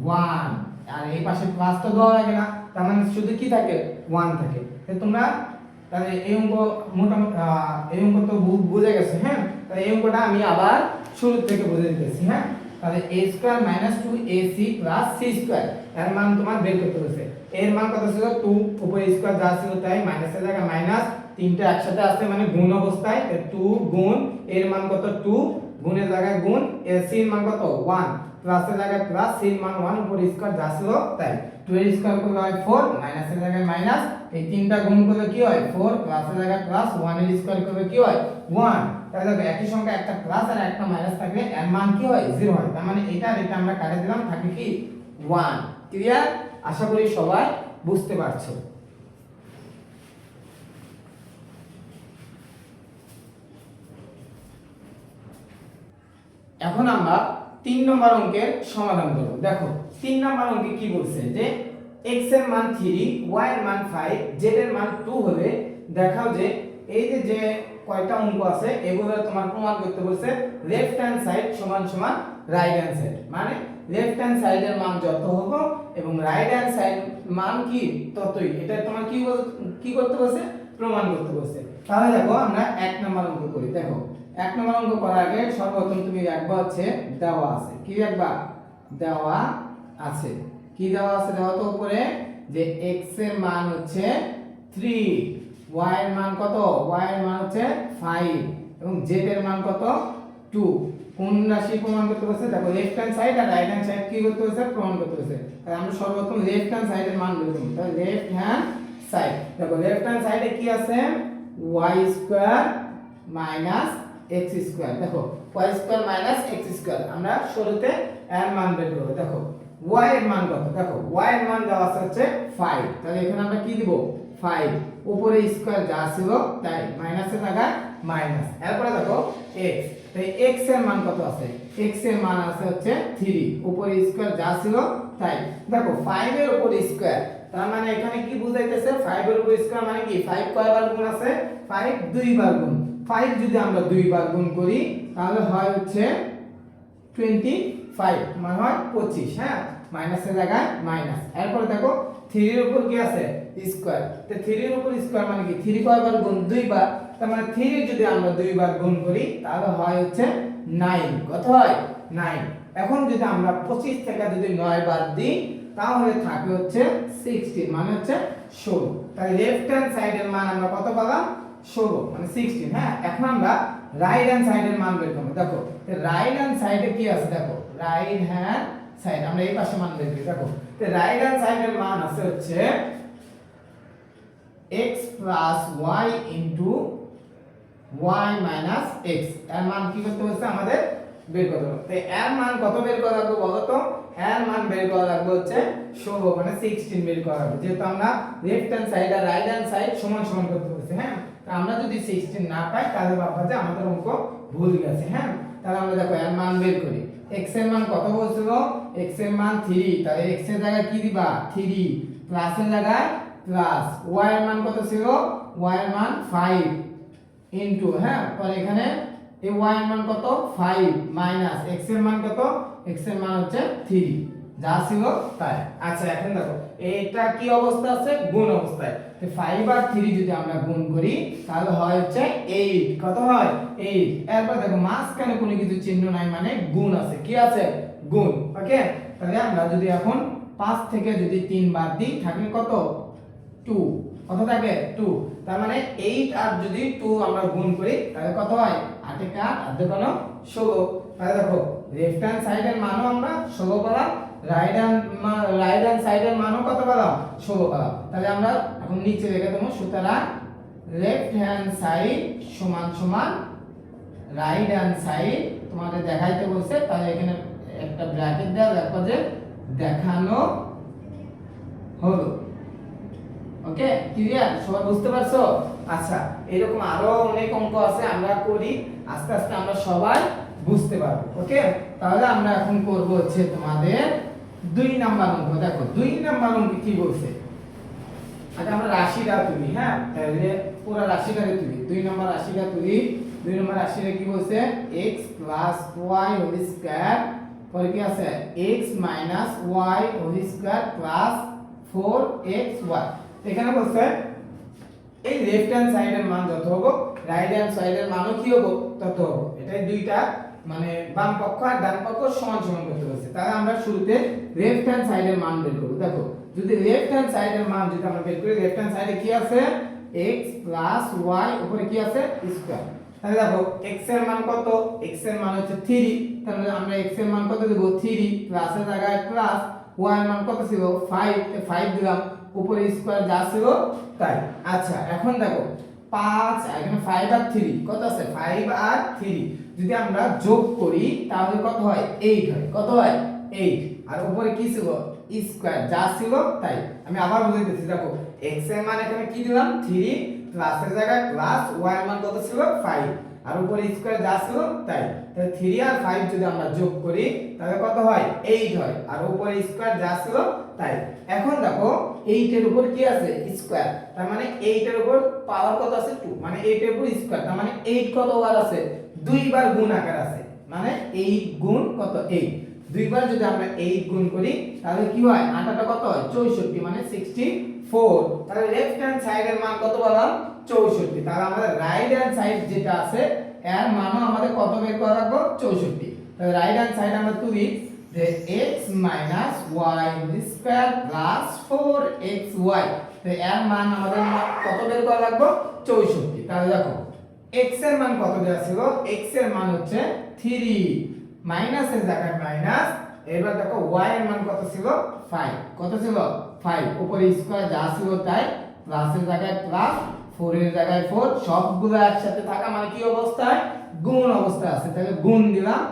1, আর এই পাশে প্লাস তো দেওয়া লাগে না, তার মানে শুধু কি থাকে 1 থাকে। তো তোমরা তাহলে এই অঙ্ক মোটামুটি এই অঙ্ক তো বুঝে গেছে, হ্যাঁ, তাহলে এই অঙ্কটা আমি আবার শুরু থেকে বুঝে দিতেছি, হ্যাঁ। তাহলে a square minus 2ac plus c square এর মান তোমার বের করতে হবে। এর মান কত ছিল 2, উপরে স্কয়ার যা ছিল তাই, মাইনাসের জায়গায় মাইনাস, তিনটা একসাথে আছে মানে গুণ অবস্থায়, 2 গুণ এর মান কত 2, গুণের জায়গায় গুণ, c এর মান কত 1, প্লাসের জায়গায় প্লাস, c এর মান 1, উপরে স্কয়ার যা ছিল তাই, 2 এর স্কয়ার করলে হয় 4, মাইনাসের জায়গায় মাইনাস, এই তিনটা গুণ করলে কি হয় 4, প্লাসের জায়গায় প্লাস, 1 এর স্কয়ার করলে কি হয় 1, তাহলে দেখো একই সংখ্যা একটা প্লাস আর একটা মাইনাস থাকলে এর মান কি হয় 0 হয়, তার মানে এটা আর এটা আমরা কাটে দিলাম, থাকে কি 1। ক্লিয়ার? আশা করি সবাই বুঝতে পারছো। এখন আমরা 3 নম্বর অঙ্কের সমাধান করব। দেখো 3 নম্বর অঙ্কে কি বলছে যে x এর মান 3, y এর মান 5, z এর মান 2 হলে দেখাও যে এই যে কয়টা অঙ্ক আছে এগুলো তোমার প্রমাণ করতে বলছে লেফট হ্যান্ড সাইড সমান সমান রাইট হ্যান্ড সাইড, মানে লেফট হ্যান্ড সাইডের মান যত হবে এবং রাইট হ্যান্ড সাইড মান কি ততই, এটা তোমার কি করতে বলছে প্রমাণ করতে বলছে। তাহলে দেখো আমরা 1 নম্বর অঙ্ক করি। দেখো 1 নম্বর অঙ্ক করার আগে সর্বপ্রথম তুমি দেখবা হচ্ছে দেওয়া আছে, কি দেখবা দেওয়া আছে, কি দেওয়া আছে দেখো তো উপরে যে x এর মান হচ্ছে 3, y এর মান কত, y এর মান হচ্ছে 5 এবং z এর মান কত 2। কোন রাশি প্রমাণ করতে বলছে দেখো লেফট হ্যান্ড সাইড আর রাইট হ্যান্ড সাইড কি করতে বলছে প্রমাণ করতে বলছে, তাহলে আমরা সর্বপ্রথম লেফট হ্যান্ড সাইডের মান বের করব। তাহলে লেফট হ্যান্ড সাইড, দেখো লেফট হ্যান্ড সাইডে কি আছে y square minus x square, দেখো y square minus x square, আমরা শুরুতে এর মান বের করব। দেখো y এর মান কত, দেখো y এর মান দেওয়া আছে হচ্ছে 5, তাহলে এখানে আমরা কি দিব 5, উপরে স্কয়ার যা ছিল তাই, মাইনাসের জায়গায় মাইনাস। এরপরে দেখো x, তাই x এর মান কত আছে? x এর মান আছে হচ্ছে 3, উপরে স্কয়ার যা ছিল তাই। দেখো 5 এর উপর স্কয়ার, তার মানে এখানে কি বুঝাইতেছে? 5 এর উপর স্কয়ার মানে কি? 5 কয়বার গুণ আছে? 5 দুইবার গুণ। 5 যদি আমরা দুইবার গুণ করি তাহলে হয় হচ্ছে 25, মানে হয় 25, হ্যাঁ, মাইনাসের জায়গায় মাইনাস। এরপরে দেখো 3 এর উপর কি আছে? স্কয়ার। তো 3 এর উপর স্কয়ার মানে কি? 3 কয়বার গুণ? দুইবার। তার মানে 3 যদি আমরা দুইবার গুণ করি তাহলে হয় হচ্ছে 9। কত হয়? 9। এখন যদি আমরা 25 থেকে যদি 9 বাদ দিই তাহলে থাকে হচ্ছে 16, মানে হচ্ছে 16। তাই লেফট হ্যান্ড সাইডের মান আমরা কত পেলাম? 16, মানে 16। হ্যাঁ, এখন আমরা রাইট হ্যান্ড সাইডের মান বের করব। দেখো রাইট হ্যান্ড সাইডে কি আছে? দেখো রাইট হ্যান্ড সাইড, আমরা এই পাশে মান বের করি। দেখো তো রাইট হ্যান্ড সাইডের মান আছে হচ্ছে x plus y into y minus x। এর মান কি করতে হচ্ছে? আমাদের বের করতে হবে। তো এর মান কত বের করা লাগবে বলো তো? এর মান বের করা লাগবে হচ্ছে 16, মানে 16 বের করা লাগবে। যেহেতু আমরা লেফট হ্যান্ড সাইড আর রাইট হ্যান্ড সাইড সমান সমান করতে বলছি, হ্যাঁ, তো আমরা যদি 16 না পাই তাহলে ভাববা যে আমাদের অঙ্ক ভুল গেছে। হ্যাঁ, তাহলে আমরা দেখো এর মান বের করি। x এর মান কত বলছিল? x এর মান 3, তাহলে x এর জায়গায় কি দিবা? 3, প্লাসের জায়গায় প্লাস। y এর মান কত ছিল? y এর মান 5 ইনটু, হ্যাঁ, পরে এখানে এই y এর মান কত? 5 মাইনাস x এর মান কত? x এর মান হচ্ছে 3, যা ছিল তাই। আচ্ছা, এখন দেখো এটা কি অবস্থা আছে? গুণ অবস্থায়। তো 5 আর 3 যদি আমরা গুণ করি তাহলে হয় হচ্ছে 8। কত হয়? 8। এরপর দেখো মাঝখানে কোনো কিছু চিহ্ন নাই, মানে গুণ আছে। কি আছে? গুণ। ওকে, তাহলে আমরা যদি এখন 5 থেকে যদি 3 বাদ দিই থাকে কত? 2। কত থাকে? 2। তার মানে 8 আর যদি 2 আমরা গুণ করি তাহলে কত হয়? 8 এ 8 আর 2 16। তাহলে দেখো লেফট হ্যান্ড সাইডের মানও আমরা 16 পেলাম, রাইট হ্যান্ড সাইডের মানও কত পেলাম? 16 পেলাম। তাহলে আমরা এখন নিচে রেখে দেবো। সুতরাং লেফট হ্যান্ড সাইড সমান সমান রাইট হ্যান্ড সাইড তোমাদের দেখাইতে বলছে, তাহলে এখানে একটা ব্র্যাকেট দেওয়া, দেখো যে দেখানো হলো। ওকে, ক্লিয়ার? সবাই বুঝতে পারছো? আচ্ছা, এরকম আরো অনেক অঙ্ক আছে, আমরা করি, আস্তে আস্তে আমরা সবাই বুঝতে পারবো। ওকে, তাহলে আমরা এখন করব হচ্ছে তোমাদের 2 নাম্বার অঙ্ক। দেখো 2 নাম্বার অঙ্ক কি বলছে? আচ্ছা, আমরা রাশিটা তুলি। হ্যাঁ, তাহলে পুরো রাশিটা তুলি। 2 নাম্বার রাশিটা তুলি। 2 নাম্বার রাশিটা কি বলছে? x + y হোল স্কয়ার, পরে কি আছে? x - y whole square plus 4xy। এখানে বলছে এই লেফট হ্যান্ড সাইডের মান যত হবে রাইট হ্যান্ড সাইডের মানও কি হবে? তত হবে। এটাই দুইটা, মানে বাম পক্ষ আর ডান পক্ষ সমান সমান করতে বলছে। তাহলে আমরা শুরুতে লেফট হ্যান্ড সাইডের মান বের করব। দেখো যদি লেফট হ্যান্ড সাইডের মান যদি আমরা বের করি, লেফট হ্যান্ড সাইডে কি আছে? x + y, উপরে কি আছে? স্কয়ার। তাহলে দেখো x এর মান কত? x এর মান হচ্ছে 3, তাহলে আমরা x এর মান কত দেব? 3, প্লাসের জায়গায় প্লাস, y এর মান কত ছিল? 5, 5 দিলাম, উপরে স্কয়ার যা ছিল তাই। আচ্ছা, এখন দেখো 5, এখানে 5 আর 3 কত আছে? 5 আর 3 যদি আমরা যোগ করি তাহলে কত হয়? 8 হয়। কত হয়? 8। আর উপরে কি ছিল? স্কয়ার যা ছিল তাই। আমি আবার বুঝাইতেছি। দেখো x এর মান এখানে কি দিলাম? 3, প্লাসের জায়গায় প্লাস, y এর মান কত ছিল? 5, আর উপরে স্কয়ার যা ছিল তাই। তাহলে 3 আর 5 যদি আমরা যোগ করি তাহলে কত হয়? 8 হয়, আর উপরে স্কয়ার যা ছিল তাই। এখন দেখো 8 এর উপর কি আছে? স্কয়ার, তার মানে 8 এর উপর পাওয়ার কত আছে? 2, মানে 8 এর উপর স্কয়ার, তার মানে 8 কত বার আছে? দুইবার গুণ আকার আছে, মানে 8 গুণ কত? 8। দুইবার যদি আমরা 8 গুণ করি তাহলে কি হয়? 8 টা কত হয়? 64, মানে 64। তাহলে লেফট হ্যান্ড সাইডের মান কত বললাম? 64। তাহলে আমাদের রাইট হ্যান্ড সাইড যেটা আছে এর মানও আমাদের কত বের করা রাখবো? 64। তাহলে রাইট হ্যান্ড সাইড আমরা তুলি যে x - y square plus 4xy, তো এর মান আমাদের কত বের করা লাগবে? 64। তাহলে দেখো x এর মান কত দেওয়া ছিল? x এর মান হচ্ছে 3, মাইনাসের জায়গায় মাইনাস। এবার দেখো y এর মান কত ছিল? 5। কত ছিল? 5, উপরে স্কয়ার যা ছিল তাই, প্লাসের জায়গায় প্লাস, 4 এর জায়গায় 4, সবগুলো একসাথে থাকা মানে কি অবস্থায়? গুণ অবস্থায় আছে। তাহলে গুণ দিলাম।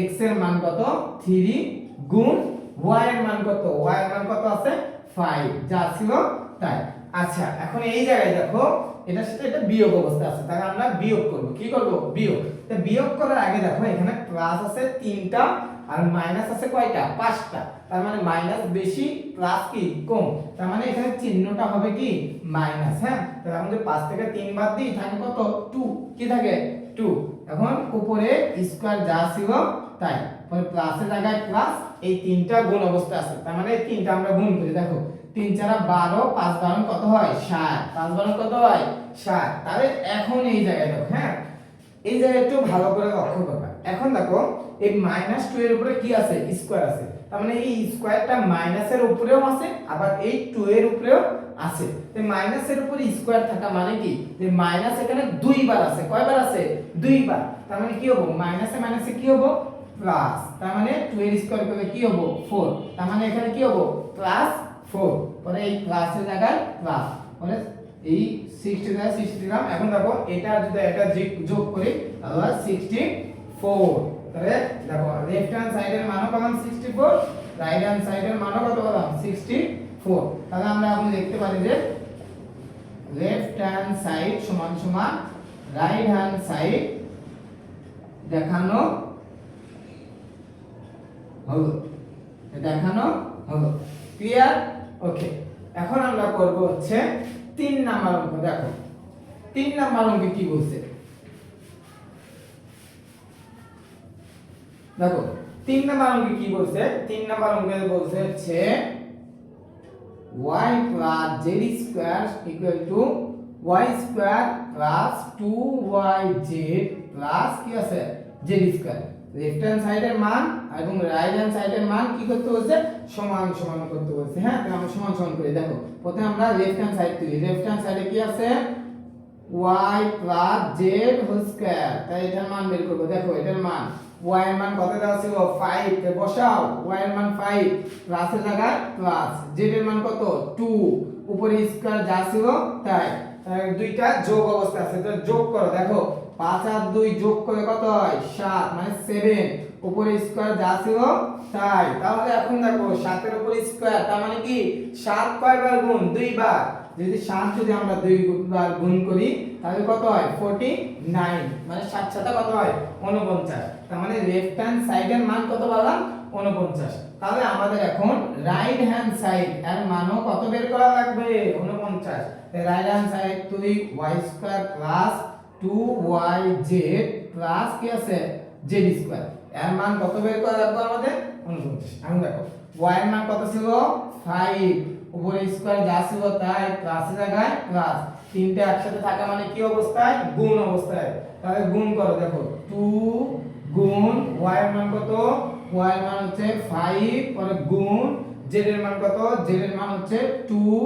x এর মান কত? 3 গুণ y এর মান কত? y এর মান কত আছে? 5, যা ছিল তাই। আচ্ছা এখন এই জায়গায় দেখো এটার সাথে এটা বিয়োগ অবস্থা আছে, তাহলে আমরা বিয়োগ করব। কি করব? বিয়োগ। তো বিয়োগ করার আগে দেখো এখানে প্লাস আছে 3টা আর মাইনাস আছে কয়টা? 5টা। তার মানে মাইনাস বেশি, প্লাস কি কম। তার মানে এখানে চিহ্নটা হবে কি মাইনাস। হ্যাঁ, তাহলে আমরা যদি 5 থেকে 3 বাদ দিই থাকে কত? 2। কি থাকে? 2। এখন উপরে স্কয়ার যা ছিল তাই, পরে প্লাসের জায়গায় প্লাস, এই 3টা গুণ অবস্থা আছে। তার মানে এই 3টা আমরা গুণ করি। দেখো 3 4 12, 5 12 কত হয়? 60। 5 12 কত হয়? 60। তাহলে এখন এই জায়গায় দেখো, হ্যাঁ এই জায়গায় একটু ভালো করে লক্ষ্য করবা। এখন দেখো এই -2 এর উপরে কি আছে? স্কয়ার আছে। তার মানে এই স্কয়ারটা মাইনাসের উপরেও আছে, আবার এই 2 এর উপরেও আছে। তো মাইনাসের উপরে স্কয়ার থাকা মানে কি? যে মাইনাস এখানে দুইবার আছে। কয়বার আছে? দুইবার। তার মানে কি হবে? মাইনাসে মাইনাসে কি হবে? প্লাস। তার মানে 2 এর স্কয়ার করলে কি হবে? 4। তার মানে এখানে কি হবে? প্লাস 4। পরে এই প্লাসের জায়গায় প্লাস, মানে এই 60 দ্বারা 60 দিলাম। এখন দেখো এটা যদি এটা যোগ করি তাহলে 64। তাহলে দেখো লেফট হ্যান্ড সাইডের মানও পেলাম 64, রাইট হ্যান্ড সাইডের মানও কত পেলাম? 64। তাহলে আমরা এখন লিখতে পারি যে লেফট হ্যান্ড সাইড সমান সমান রাইট হ্যান্ড সাইড দেখানো হলো। দেখানো হলো। ক্লিয়ার? ওকে। এখন আমরা করব হচ্ছে 3 নাম্বার অঙ্ক। দেখো 3 নাম্বার অঙ্কে কি বলছে? দেখো 3 নাম্বার অঙ্কে কি বলছে? 3 নাম্বার অঙ্কে বলছে হচ্ছে y plus z square equal to y square plus 2yz plus কি আছে? z square। লেফট হ্যান্ড সাইডের মান এবং রাইট হ্যান্ড সাইডের মান কি করতে বলছে? সমান সমান করতে বলছে। হ্যাঁ, তাহলে আমরা সমান সমান করি। দেখো প্রথমে আমরা লেফট হ্যান্ড সাইড তুলি। লেফট হ্যান্ড সাইডে কি আছে? y plus z whole square. তাই এটার মান বের করব। দেখো এটার মান y এর মান কত দেওয়া ছিল? 5 তে বসাও। y এর মান 5, প্লাসের জায়গায় প্লাস, z এর মান কত? 2, উপরে স্কয়ার যা ছিল তাই। দুইটা যোগ অবস্থা আছে, তো যোগ করো। দেখো 5 আর 2 যোগ করে কত হয়? 7, মানে 7। উপরে স্কয়ার যা ছিল তাই। তাহলে এখন দেখো 7 এর উপরে স্কয়ার, তার মানে কি 7 কয়বার গুণ? 2 বার। যদি 7 যদি আমরা 2 বার গুণ করি তাহলে কত হয়? 49, মানে 7 7 কত হয়? 49। তার মানে লেফট হ্যান্ড সাইডের মান কত বললাম? 49। তাহলে আমাদের এখন রাইট হ্যান্ড সাইড এর মানও কত বের করা লাগবে? 49। রাইট হ্যান্ড সাইড তুই y square plus 2yz plus কি আছে? z স্কয়ার এর মান কত বের করা লাগবে আমাদের? 49। এখন দেখো y এর মান কত ছিল? 5, উপরে স্কয়ার যা ছিল তাই, প্লাসের জায়গায় প্লাস। তিনটে একসাথে থাকা মানে কি অবস্থায়? গুণ অবস্থায়। তাহলে গুণ করো। দেখো 2 গুণ y এর মান কত? y এর মান হচ্ছে 5, পরে গুণ z এর মান কত? z এর মান হচ্ছে 2,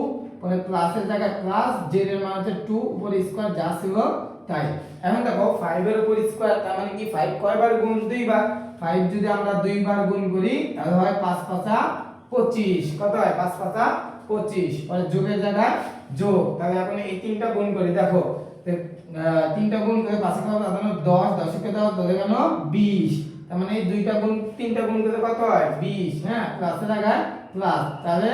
পরে প্লাসের জায়গায় প্লাস, z এর মান হচ্ছে 2, উপরে স্কয়ার যা ছিল তাই। এখন দেখো 5 এর উপর স্কয়ার, তার মানে কি 5 কয়বার গুণ? 2 বার। 5 যদি আমরা 2 বার গুণ করি তাহলে হয় 5 5 25। কত হয়? 5 5 25, পরে যোগের জায়গায় যোগ। তাহলে এখন এই তিনটা গুণ করি। দেখো তিনটা গুণ করে 5 এর কত? 10, 10 কে দাও ধরে গেল 20। তার মানে এই দুইটা গুণ তিনটা গুণ করলে কত হয়? 20। হ্যাঁ, প্লাসের জায়গায় প্লাস। তাহলে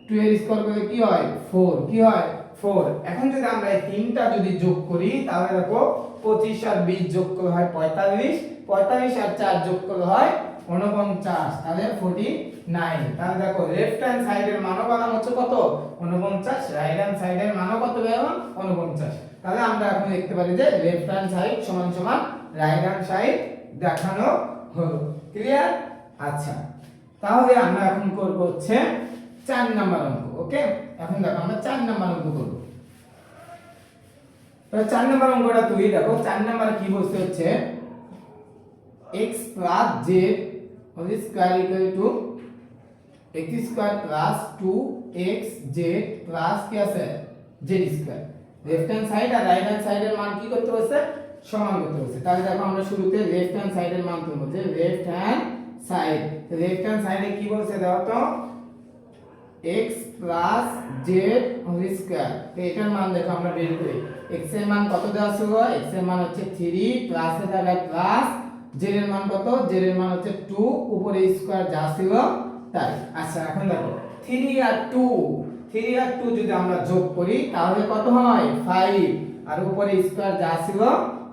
2 এর স্কয়ার করলে কি হয়? 4। কি হয়? 4। এখন যদি আমরা এই তিনটা যদি যোগ করি তাহলে দেখো 25 আর 20 যোগ করলে হয় 45, 45 আর 4 যোগ করলে হয় 49, তাহলে 49। তাহলে দেখো লেফট হ্যান্ড সাইডের মানও পেলাম হচ্ছে কত? 49, রাইট হ্যান্ড সাইডের মানও কত পেলাম? 49। তাহলে আমরা এখন লিখতে পারি যে লেফট হ্যান্ড সাইড সমান সমান রাইট হ্যান্ড সাইড দেখানো হলো। ক্লিয়ার? আচ্ছা, তাহলে আমরা এখন করব হচ্ছে 4 নাম্বার অঙ্ক। ওকে, এখন দেখো আমরা 4 নাম্বার অঙ্ক করব। তো 4 নাম্বার অঙ্কটা তুই দেখো 4 নাম্বারে কি বলছে হচ্ছে x plus z whole square equal to x square plus 2xz plus কি আছে? z square। Left hand side আর রাইট হ্যান্ড সাইডের মান কি করতে বলছে? সমান করতে বলছে। তাহলে দেখো আমরা শুরুতে লেফট হ্যান্ড সাইডের মান তুলব। যে লেফট হ্যান্ড সাইড, তো লেফট হ্যান্ড সাইডে কি বলছে দাও তো? x plus z whole square। তো এটার মান দেখো আমরা বের করি। x এর মান কত দেওয়া ছিল? x এর মান হচ্ছে 3, প্লাসের জায়গায় প্লাস, z এর মান কত? z এর মান হচ্ছে 2, উপরে স্কয়ার যা ছিল তাই। আচ্ছা, এখন দেখো 3 আর 2 3 আর 2 যদি আমরা যোগ করি তাহলে কত হয় 5 আর উপরে স্কয়ার যা ছিল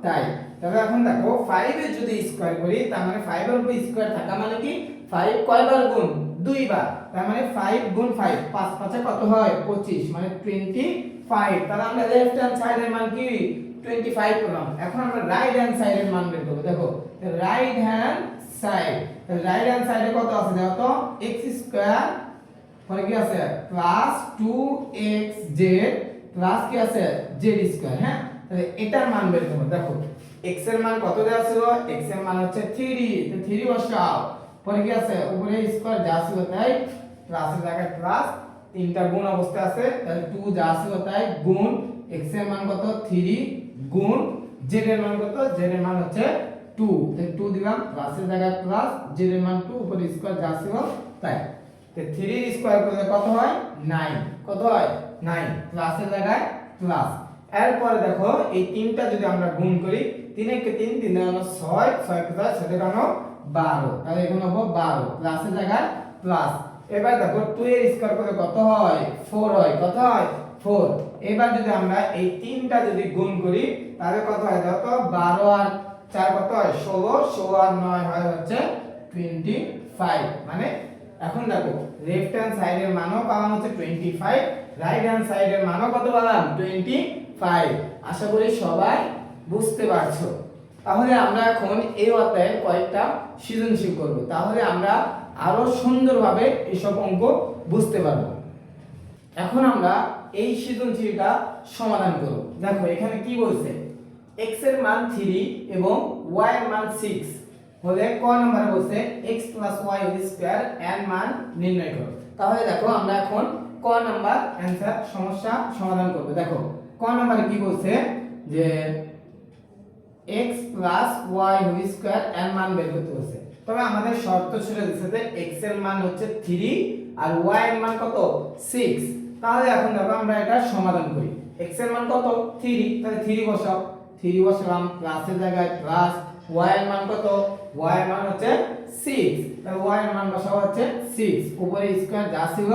তাই। তাহলে এখন দেখো 5 এর যদি স্কয়ার করি তার মানে 5 এর উপরে স্কয়ার থাকা মানে কি 5 কয়বার গুণ 2 বার, তার মানে 5 গুণ 5 5 5 কত হয় 25 মানে 25। তাহলে আমরা লেফট হ্যান্ড সাইডের মান কি 25 পেলাম। এখন আমরা রাইট হ্যান্ড সাইডের মান বের করব। দেখো রাইট হ্যান্ড সাইড, তাহলে রাইট হ্যান্ড সাইডে কত আছে দেখো তো x স্কয়ার পরে কি আছে প্লাস 2xz প্লাস কি আছে z স্কয়ার। হ্যাঁ, তাহলে এটার মান বের করব। দেখো x এর মান কত দেওয়া ছিল, x এর মান হচ্ছে 3, তো 3 বসাও, পরে কি আছে উপরে স্কয়ার যা ছিল তাই প্লাসের জায়গায় প্লাস, তিনটা গুণ অবস্থায় আছে, তাহলে 2 যা ছিল তাই গুণ x এর মান কত 3 গুণ z এর মান কত, z এর মান হচ্ছে 2, তাহলে 2 দিলাম প্লাসের জায়গায় প্লাস, z এর মান 2 উপরে স্কয়ার যা ছিল তাই। তো 3 এর স্কয়ার করলে কত হয় 9, কত হয় 9 প্লাসের জায়গায় প্লাস। এরপরে দেখো এই তিনটা যদি আমরা গুণ করি 3 কে 3 3 এর 6 6 কে 6 7 এর 12, তাহলে এখানে হবে 12 প্লাসের জায়গায় প্লাস। এবার দেখো 2 এর স্কয়ার করলে কত হয় 4 হয়, কত হয় 4। এবার যদি আমরা এই তিনটা যদি গুণ করি তাহলে কত হয় দেখো তো 12 আর 4 কত হয় 16, 16 আর 9 হয় হচ্ছে 25। মানে এখন দেখো লেফট হ্যান্ড সাইডের মানও পাওয়া হচ্ছে 25, রাইট হ্যান্ড সাইডের মানও কত পেলাম 25। আশা করি সবাই বুঝতে পারছো। তাহলে আমরা এখন এই অধ্যায়ে কয়েকটা সৃজনশীল করব, তাহলে আমরা আরো সুন্দরভাবে এইসব অঙ্ক বুঝতে পারবো। এখন আমরা এই সৃজনশীলটা সমাধান করব। দেখো এখানে কি বলছে x এর মান 3 এবং y এর মান 6 হলে ক নম্বরে বলছে x + y হোল স্কয়ার এর মান নির্ণয় করো। তাহলে দেখো আমরা এখন ক নাম্বার অ্যানসার সমস্যা সমাধান করব। দেখো ক নম্বরে কি বলছে যে x + y হোল স্কয়ার এর মান বের করতে বলছে। তবে আমাদের শর্ত ছিল যে x এর মান হচ্ছে 3 আর y এর মান কত 6। তাহলে এখন দেখো আমরা এটা সমাধান করি। x এর মান কত 3, তাহলে 3 বসাও, 3 বসালাম প্লাসের জায়গায় প্লাস, y এর মান কত y এর মান হচ্ছে 6, তাহলে y এর মান বসাও হচ্ছে 6 উপরে স্কয়ার যা ছিল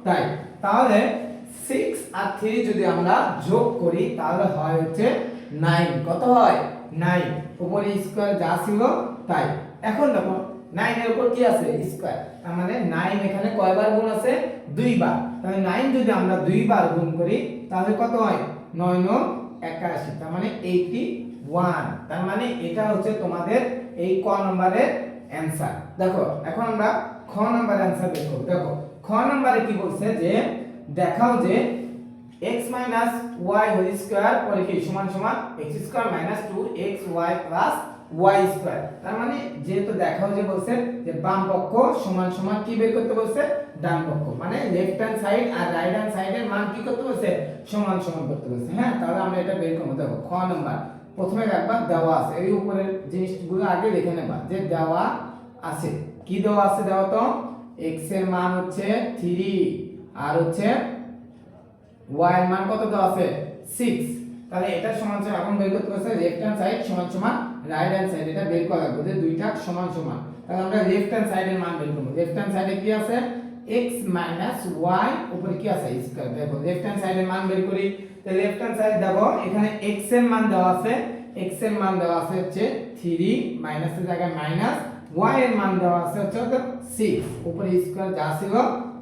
তাই। তাহলে 6 আর 3 যদি আমরা যোগ করি তাহলে হয় হচ্ছে 9, কত হয় 9 উপরে স্কয়ার যা ছিল তাই। এখন দেখো 9 এর উপর কি আছে স্কয়ার, তার মানে 9 এখানে কয়বার গুণ আছে 2 বার, তাহলে 9 যদি আমরা 2 বার গুণ করি তাহলে কত হয় 9 9 81, তার মানে 81। তার মানে এটা হচ্ছে তোমাদের এই ক নম্বরের অ্যানসার। দেখো এখন আমরা খ নম্বরের অ্যানসার বের করব। দেখো খ নম্বরে কি বলছে যে দেখাও যে x - y হোল স্কয়ার পরে কি সমান সমান x square - 2xy + y square. তার মানে যেহেতু দেখাও যে বলছে যে বাম পক্ষ সমান সমান কি বের করতে বলছে ডান পক্ষ, মানে লেফট হ্যান্ড সাইড আর রাইট হ্যান্ড সাইডের মান কি করতে বলছে সমান সমান করতে বলছে। হ্যাঁ, তাহলে আমরা এটা বের করব। দেখো খ নাম্বার প্রথমে একবার দেওয়া আছে, এই উপরের জিনিসগুলো আগে লিখে নেবা যে দেওয়া আছে। কি দেওয়া আছে দেখো তো x এর মান হচ্ছে 3 আর হচ্ছে y এর মান কত দেওয়া আছে 6। তাহলে এটা সমান সমান এখন বের করতে বলছে লেফট হ্যান্ড সাইড সমান সমান রাইট হ্যান্ড সাইড, এটা বের করা লাগবে যে দুইটা সমান সমান। তাহলে আমরা লেফট হ্যান্ড সাইডের মান বের করব। লেফট হ্যান্ড সাইডে কি আছে x - y উপরে কি আছে স্কয়ার। দেখো লেফট হ্যান্ড সাইডের মান বের করি, তাহলে লেফট হ্যান্ড সাইড দেখো এখানে x এর মান দেওয়া আছে, x এর মান দেওয়া আছে হচ্ছে 3 মাইনাসের জায়গায় মাইনাস, y এর মান দেওয়া আছে হচ্ছে 6 উপরে স্কয়ার যা ছিল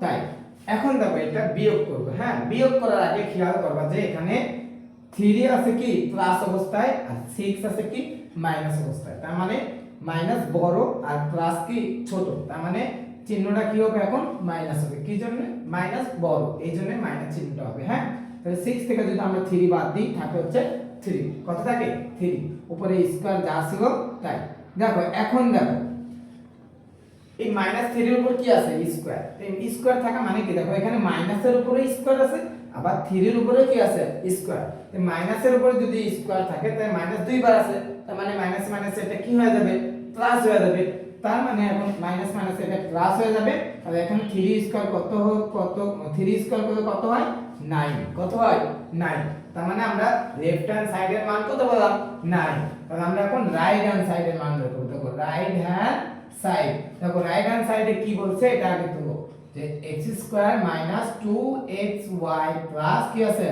তাই। এখন দেখো এটা বিয়োগ করব। হ্যাঁ, বিয়োগ করার আগে খেয়াল করবা যে এখানে 3 আছে কি প্লাস অবস্থায় আর 6 আছে কি মাইনাস অবস্থায়, তার মানে মাইনাস বড় আর প্লাস কি ছোট, তার মানে চিহ্নটা কি হবে এখন মাইনাস হবে। কি জন্য মাইনাস বড়, এই জন্য মাইনাস চিহ্নটা হবে। হ্যাঁ, তাহলে 6 থেকে যদি আমরা 3 বাদ দিই থাকে হচ্ছে 3, কত থাকে 3 উপরে স্কয়ার যা ছিল তাই। দেখো এখন দেখো এই -3 এর উপর কি আছে স্কয়ার, এই স্কয়ার থাকা মানে কি দেখো এখানে মাইনাসের উপরে স্কয়ার আছে আবার 3 এর উপরে কি আছে স্কয়ার। তো মাইনাসের উপরে যদি স্কয়ার থাকে তাহলে মাইনাস 2 বার আছে, তার মানে মাইনাস মাইনাস এটা কি হয়ে যাবে প্লাস হয়ে যাবে। তার মানে এখন মাইনাস মাইনাস এটা প্লাস হয়ে যাবে। তাহলে এখন 3 স্কয়ার কত 3 স্কয়ার করলে কত হয় 9, কত হয় 9। তার মানে আমরা লেফট হ্যান্ড সাইডের মান কত বললাম 9। তাহলে আমরা এখন রাইট হ্যান্ড সাইডের মান বের করব। দেখো রাইট হ্যান্ড সাইড, দেখো রাইট হ্যান্ড সাইডে কি বলছে এটা আগে তুলো। যে x square minus 2xy plus কি আছে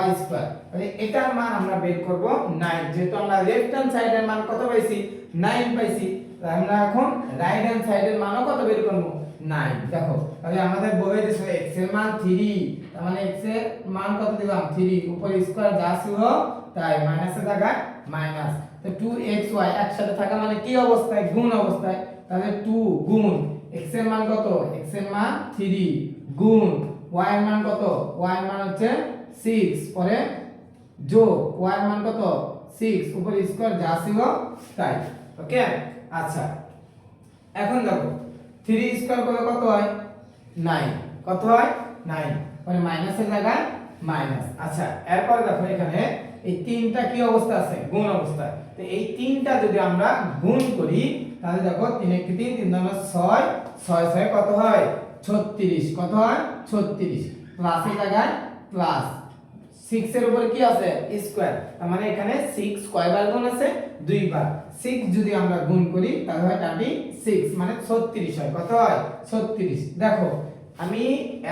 y স্কয়ার, তাহলে এটার মান আমরা বের করব 9, যেহেতু আমরা লেফট হ্যান্ড সাইডের মান কত পাইছি 9 পাইছি, তাহলে আমরা এখন রাইট হ্যান্ড সাইডের মানও কত বের করব 9। দেখো তাহলে আমাদের বইয়ে দিছে x এর মান 3, তার মানে x এর মান কত দিলাম 3, উপরে স্কয়ার যা ছিল তাই মাইনাসের জায়গায় মাইনাস, তো 2xy একসাথে থাকা মানে কি অবস্থায় গুণ অবস্থায়, তাহলে 2 গুণ x এর মান কত x এর মান 3 গুণ y এর মান কত y এর মান হচ্ছে 6, পরে যোগ y এর মান কত 6, উপরে স্কয়ার যা ছিল তাই। ওকে আচ্ছা এখন দেখো 3 স্কয়ার করলে কত হয় 9, কত হয় 9, পরে মাইনাসের জায়গায় মাইনাস। আচ্ছা এরপর দেখো এখানে এই তিনটা কি অবস্থা আছে গুণ অবস্থা, তো এই তিনটা যদি আমরা গুণ করি তাহলে দেখো 3 × 3 3 × 6 6 6 কত হয় 36, কত হয় 36, প্লাসের জায়গায় প্লাস 6 এর উপরে কি আছে স্কয়ার, তার মানে এখানে 6 কয়বার গুণ আছে 2 বার, 6 যদি আমরা গুণ করি তাহলে হয় 36 মানে 36 হয়, কত হয় 36। দেখো আমি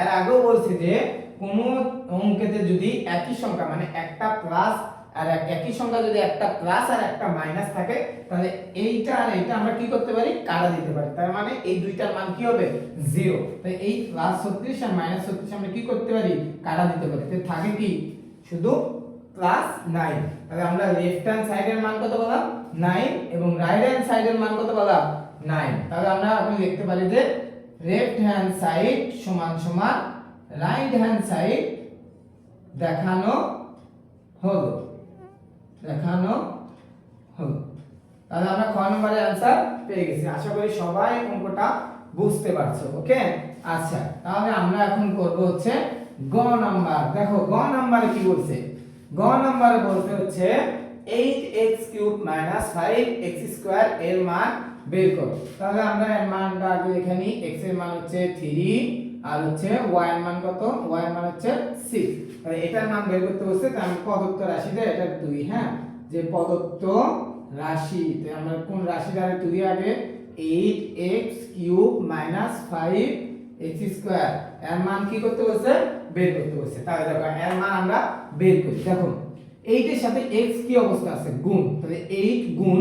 এর আগেও বলছি যে কোন অঙ্কেতে যদি একই সংখ্যা মানে একটা প্লাস আর একই সংখ্যা যদি একটা প্লাস আর একটা মাইনাস থাকে তাহলে এইটা আর এইটা আমরা কি করতে পারি কাটা দিতে পারি, তার মানে এই দুইটার মান কি হবে 0, তাই এই প্লাস 36 আর মাইনাস 36 আমরা কি করতে পারি কাটা দিতে পারি, তাই থাকে কি শুধু প্লাস 9। তাহলে আমরা লেফট হ্যান্ড সাইডের মান কত পেলাম 9 এবং রাইট হ্যান্ড সাইডের মান কত পেলাম 9, তাহলে আমরা এখন লিখতে পারি যে লেফট হ্যান্ড সাইড সমান সমান রাইট হ্যান্ড সাইড দেখানো হলো, দেখানো হলো। তাহলে আমরা খ নম্বরের आंसर পেয়ে গেছি, আশা করি সবাই অঙ্কটা বুঝতে পারছো। ওকে আচ্ছা তাহলে আমরা এখন করব হচ্ছে গ নাম্বার। দেখো গ নাম্বারে কি বলছে, গ নাম্বারে বলতে হচ্ছে 8x³ - 5x² এর মান বের করো। তাহলে আমরা এর মানটা আগে লিখে নিই, x এর মান হচ্ছে 3 আর হচ্ছে y এর মান কত y এর মান হচ্ছে 6, তাহলে এটার মান বের করতে বলছে, তাই আমরা প্রদত্ত রাশি দেয় এটা 2, হ্যাঁ যে প্রদত্ত রাশি তে আমরা কোন রাশি দ্বারা তুলি আগে 8x³ - 5x² এর মান কি করতে বলছে বের করতে বলছে। তাহলে দেখো এর মান আমরা বের করি। দেখো 8 এর সাথে x কি অবস্থা আছে গুণ, তাহলে 8 গুণ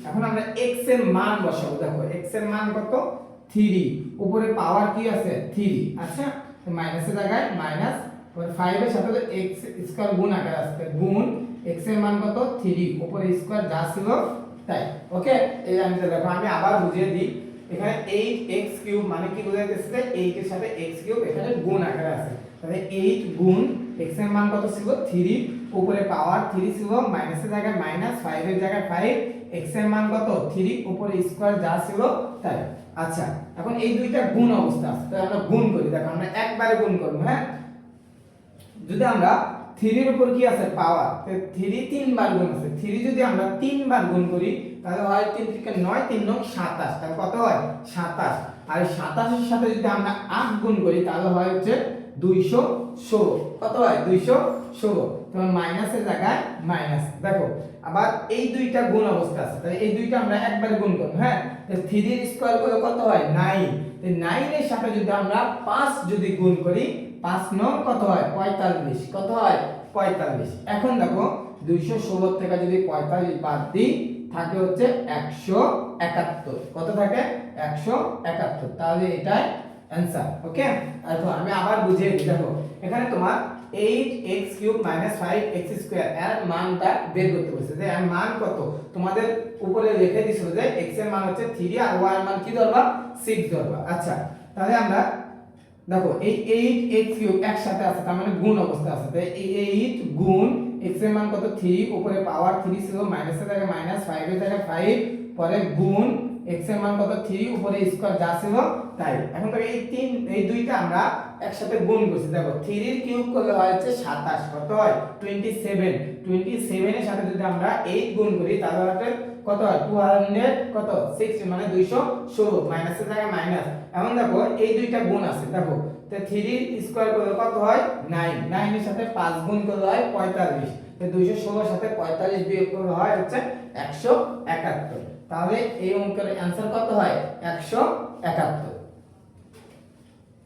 এখন আমরা x এর মান বসাবো। দেখো x এর মান কত 3, উপরে পাওয়ার কি আছে 3, আচ্ছা তো মাইনাসের জায়গায় মাইনাস, পরে 5 এর সাথে তো x স্কয়ার গুণ আকারে আসছে, গুণ x এর মান কত 3, উপরে স্কয়ার যা ছিল তাই। ওকে এই আনসার দেখো আমি আবার বুঝিয়ে দিই, এখানে 8x³ মানে কি বোঝাইতেছে 8 এর সাথে x³ এখানে গুণ আকারে আছে, তাহলে 8 গুণ x এর মান কত ছিল 3, উপরে পাওয়ার 3 ছিল, মাইনাসের জায়গায় মাইনাস, 5 এর জায়গায় 5, x এর মান কত 3, উপরে স্কয়ার যা ছিল তাই। আচ্ছা এখন এই দুইটা গুণ অবস্থা আছে, তাহলে আমরা গুণ করি। দেখো আমরা একবারে গুণ করব, হ্যাঁ যদি আমরা 3 এর উপর কি আছে পাওয়ার, তো 3 তিনবার গুণ আছে, 3 যদি আমরা তিনবার গুণ করি তাহলে হয় 3 থেকে 9 3 9 27, তাহলে কত হয় 27, আর 27 এর সাথে যদি আমরা 8 গুণ করি তাহলে হয় হচ্ছে 216, কত হয় 216, তখন মাইনাসের জায়গায় মাইনাস। দেখো আবার এই দুইটা গুণ অবস্থা আছে, তাহলে এই দুইটা আমরা একবারে গুণ করব, হ্যাঁ তো 3 এর স্কয়ার করলে কত হয় 9, তো 9 এর সাথে যদি আমরা 5 যদি গুণ করি 5 9 কত হয় 45, কত হয় 45। এখন দেখো 216 থেকে যদি 45 বাদ দিই থাকে হচ্ছে 171, কত থাকে 171, তাহলে এটাই आंसर। ওকে তো আমি আবার বুঝিয়ে দিই। দেখো এখানে তোমার 8x³ - 5x² এর মানটা বের করতে বলেছে, যে এর মান কত তোমাদের উপরে লিখে দিছিল যে x এর মান হচ্ছে 3 আর y এর মান কি ধরবা 6 ধরবা। আচ্ছা তাহলে আমরা দেখো এই 8x³ একসাথে আছে, তার মানে গুণ অবস্থা আছে, তাই এই 8 গুণ x এর মান কত 3, উপরে পাওয়ার 3 ছিল, মাইনাসের জায়গায় মাইনাস, 5 এর জায়গায় 5, পরে গুণ x এর মান কত 3, উপরে স্কয়ার যা ছিল তাই। এখন তো এই দুইটা আমরা একসাথে গুণ করছি। দেখো 3 এর কিউব করলে হয় হচ্ছে 27, কত হয় 27, 27 এর সাথে যদি আমরা 8 গুণ করি তাহলে হবে কত হয় 200 কত 6 মানে 216, মাইনাসের জায়গায় মাইনাস। এখন দেখো এই দুইটা গুণ আছে, দেখো তো 3 স্কয়ার করলে কত হয় 9, 9 এর সাথে 5 গুণ করলে হয় 45, তো 216 এর সাথে 45 বিয়োগ করলে হয় হচ্ছে 171, তাহলে এই অঙ্কের आंसर কত হয় 171।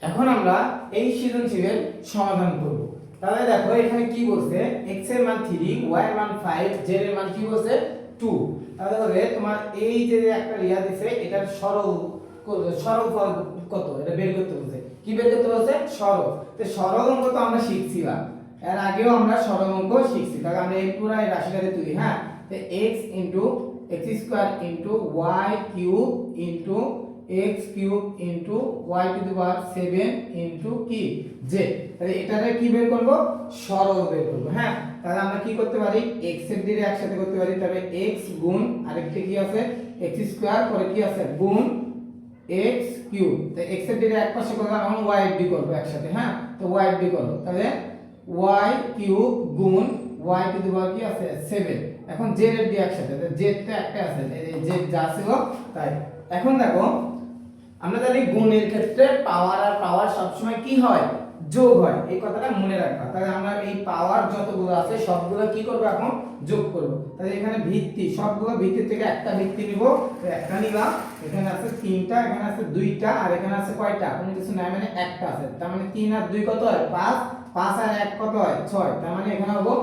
এখন আমরা এই সৃজনশীলের সমাধান করব। তাহলে দেখো এখানে কি বলছে, x এর মান 3, y এর মান 5, z এর মান কি বলছে 2। তাহলে তোমার এই যে একটা রিয়া দিছে এটার সরলফল কত এটা বের করতে বলছে। কি বের করতে বলছে? সরল। তো সরল অঙ্ক তো আমরা শিখছিলাম, এর আগেও আমরা সরল অঙ্ক শিখছি। তাহলে আমরা এই পুরো রাশিটাকে তুলি, হ্যাঁ। তো x square y cube x cube y to the power 7 কি z। তাহলে এটারে কি বের করব? সরল বের করব, হ্যাঁ। তাহলে আমরা কি করতে পারি, x এর দিকে একসাথে করতে পারি। তবে x গুণ আরেকটা কি আছে x স্কয়ার, পরে কি আছে গুণ x কিউব। তো x এর দিকে এক পাশে করলাম, এখন y এর দিকে করব একসাথে, হ্যাঁ। তো y এর দিকে করব, তাহলে y কিউব গুণ y টু দি পাওয়ার কি আছে 7। এখন z এর দিকে একসাথে, তো z টা একটা আছে, এই z যা ছিল তাই। এখন দেখো আমরা জানি গুণের ক্ষেত্রে পাওয়ার আর পাওয়ার সবসময় কি হয়? যোগ হয়, এই কথাটা মনে রাখবা। তাহলে আমরা এই পাওয়ার যতগুলো আছে সবগুলো কি করব? এখন যোগ করব। তাহলে এখানে ভিত্তি, সবগুলো ভিত্তি থেকে একটা ভিত্তি নিব, তো একটা নিলাম। এখানে আছে 3টা, এখানে আছে 2টা, আর এখানে আছে কয়টা? কোনো কিছু নাই, মানে একটা আছে। তার মানে 3 আর 2 কত হয়? 5, 5 আর 1 কত হয়? 6। তার মানে এখানে হবে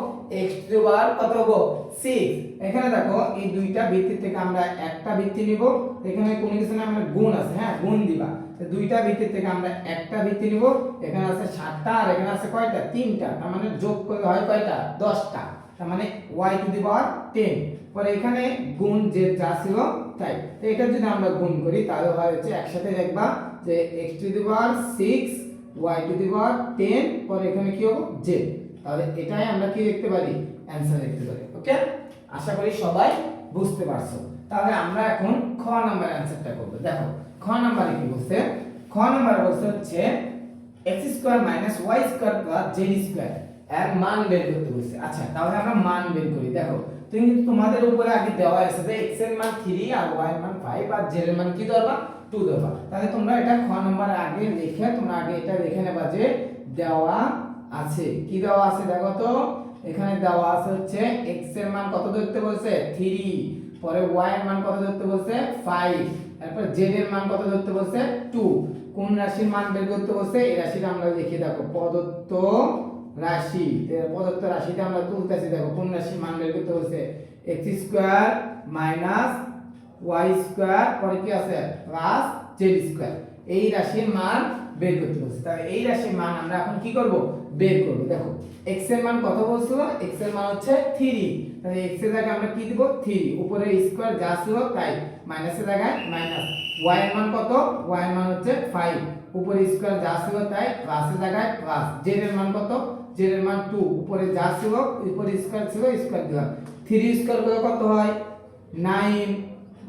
x টু দি পাওয়ার কত হবে? 6। এখানে দেখো এই দুইটা ভিত্তি থেকে আমরা একটা ভিত্তি নিব, এখানে কোনো কিছু না, মানে গুণ আছে, হ্যাঁ, গুণ দিবা। তো দুইটা ভিত্তি থেকে আমরা একটা ভিত্তি নিব, এখানে আছে 7টা আর এখানে আছে কয়টা? 3টা। তার মানে যোগ করলে হয় কয়টা? 10টা। তার মানে y টু দি পাওয়ার 10। পরে এখানে গুণ যে যা ছিল তাই। তো এটা যদি আমরা গুণ করি তাহলে হয় হচ্ছে একসাথে লিখবা যে x to the power 6 y to the power 10, পরে এখানে কি হবে? z। তাহলে এটাই আমরা কি লিখতে পারি? অ্যানসার লিখতে পারি। ওকে, আশা করি সবাই বুঝতে পারছো। তাহলে আমরা এখন খ নাম্বার অ্যানসারটা করব। দেখো খ নাম্বারে কি বলছে, খ নাম্বার বলছে হচ্ছে x square minus y square plus z square এর মান বের করতে বলছে। আচ্ছা, তাহলে আমরা মান বের করি। দেখো তুমি তোমাদের উপরে আগে দেওয়া আছে যে x এর মান 3 আর y এর মান 5 আর z এর মান কি ধরবা? 2 ধরবা। তাহলে তোমরা এটা খ নাম্বার আগে লিখে তোমরা আগে এটা লিখে নেবা যে দেওয়া আছে। কি দেওয়া আছে দেখো তো, এখানে দেওয়া আছে হচ্ছে x এর মান কত ধরতে বলছে? 3, পরে y এর মান কত ধরতে বলছে? 5, তারপর z এর মান কত ধরতে বলছে? 2। কোন রাশির মান বের করতে বলছে? এই রাশিটা আমরা লিখে দেখো প্রদত্ত রাশি। প্রদত্ত রাশিটা আমরা তুলতেছি, দেখো কোন রাশির মান বের করতে বলছে? x square minus y square, পরে কি আছে? Plus z square. এই রাশির মান বের করতে বলছে। তাহলে এই রাশির মান আমরা এখন কি করব? বের করব। দেখো x এর মান কত বলছিল? x এর মান হচ্ছে 3। তাহলে x এর জায়গায় আমরা কি দেব? 3, উপরে স্কয়ার যা ছিল তাই, মাইনাসের জায়গায় মাইনাস। y এর মান কত? y এর মান হচ্ছে 5, উপরে স্কয়ার যা ছিল তাই, প্লাসের জায়গায় প্লাস। z এর মান কত? z এর মান 2, উপরে যা ছিল উপরে স্কয়ার ছিল স্কয়ার দিলাম। 3 স্কয়ার করলে কত হয়? 9,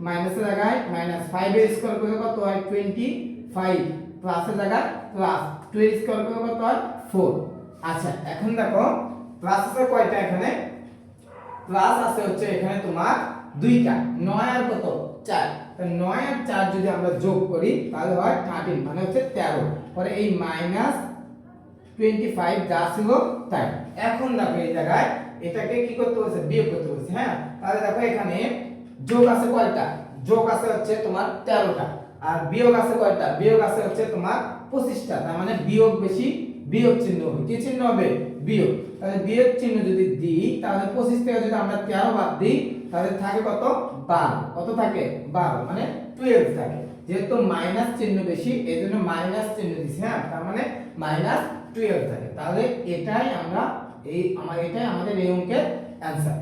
মাইনাসের জায়গায় মাইনাস। 5 এর স্কয়ার করলে কত হয়? 25, প্লাসের জায়গায় প্লাস। 2 স্কয়ার করলে কত হয়? 4। আচ্ছা, এখন দেখো প্লাস আছে কয়টা? এখানে প্লাস আছে হচ্ছে এখানে তোমার দুইটা, 9 আর কত? 4। তাহলে 9 আর 4 যদি আমরা যোগ করি তাহলে হয় 13, মানে হচ্ছে 13। পরে এই মাইনাস 25 যা ছিল তাই। এখন দেখো এই জায়গায় এটাকে কি করতে বলছে? বিয়োগ করতে বলছে, হ্যাঁ। তাহলে দেখো এখানে যোগ আছে কয়টা? যোগ আছে হচ্ছে তোমার 13টা, আর বিয়োগ আছে কয়টা? বিয়োগ আছে হচ্ছে তোমার 25টা। তার মানে বিয়োগ বেশি, বিয়োগ চিহ্ন হবে। কি চিহ্ন হবে? বিয়োগ। তাহলে বিয়োগ চিহ্ন যদি দিই তাহলে 25 থেকে যদি আমরা 13 বাদ দিই তাহলে থাকে কত? 12। কত থাকে? 12, মানে 12 থাকে। যেহেতু মাইনাস চিহ্ন বেশি এজন্য মাইনাস চিহ্ন দিছি, হ্যাঁ। তার মানে মাইনাস 12 থাকে। তাহলে এটাই আমরা এটাই আমাদের এই অঙ্কের অ্যানসার।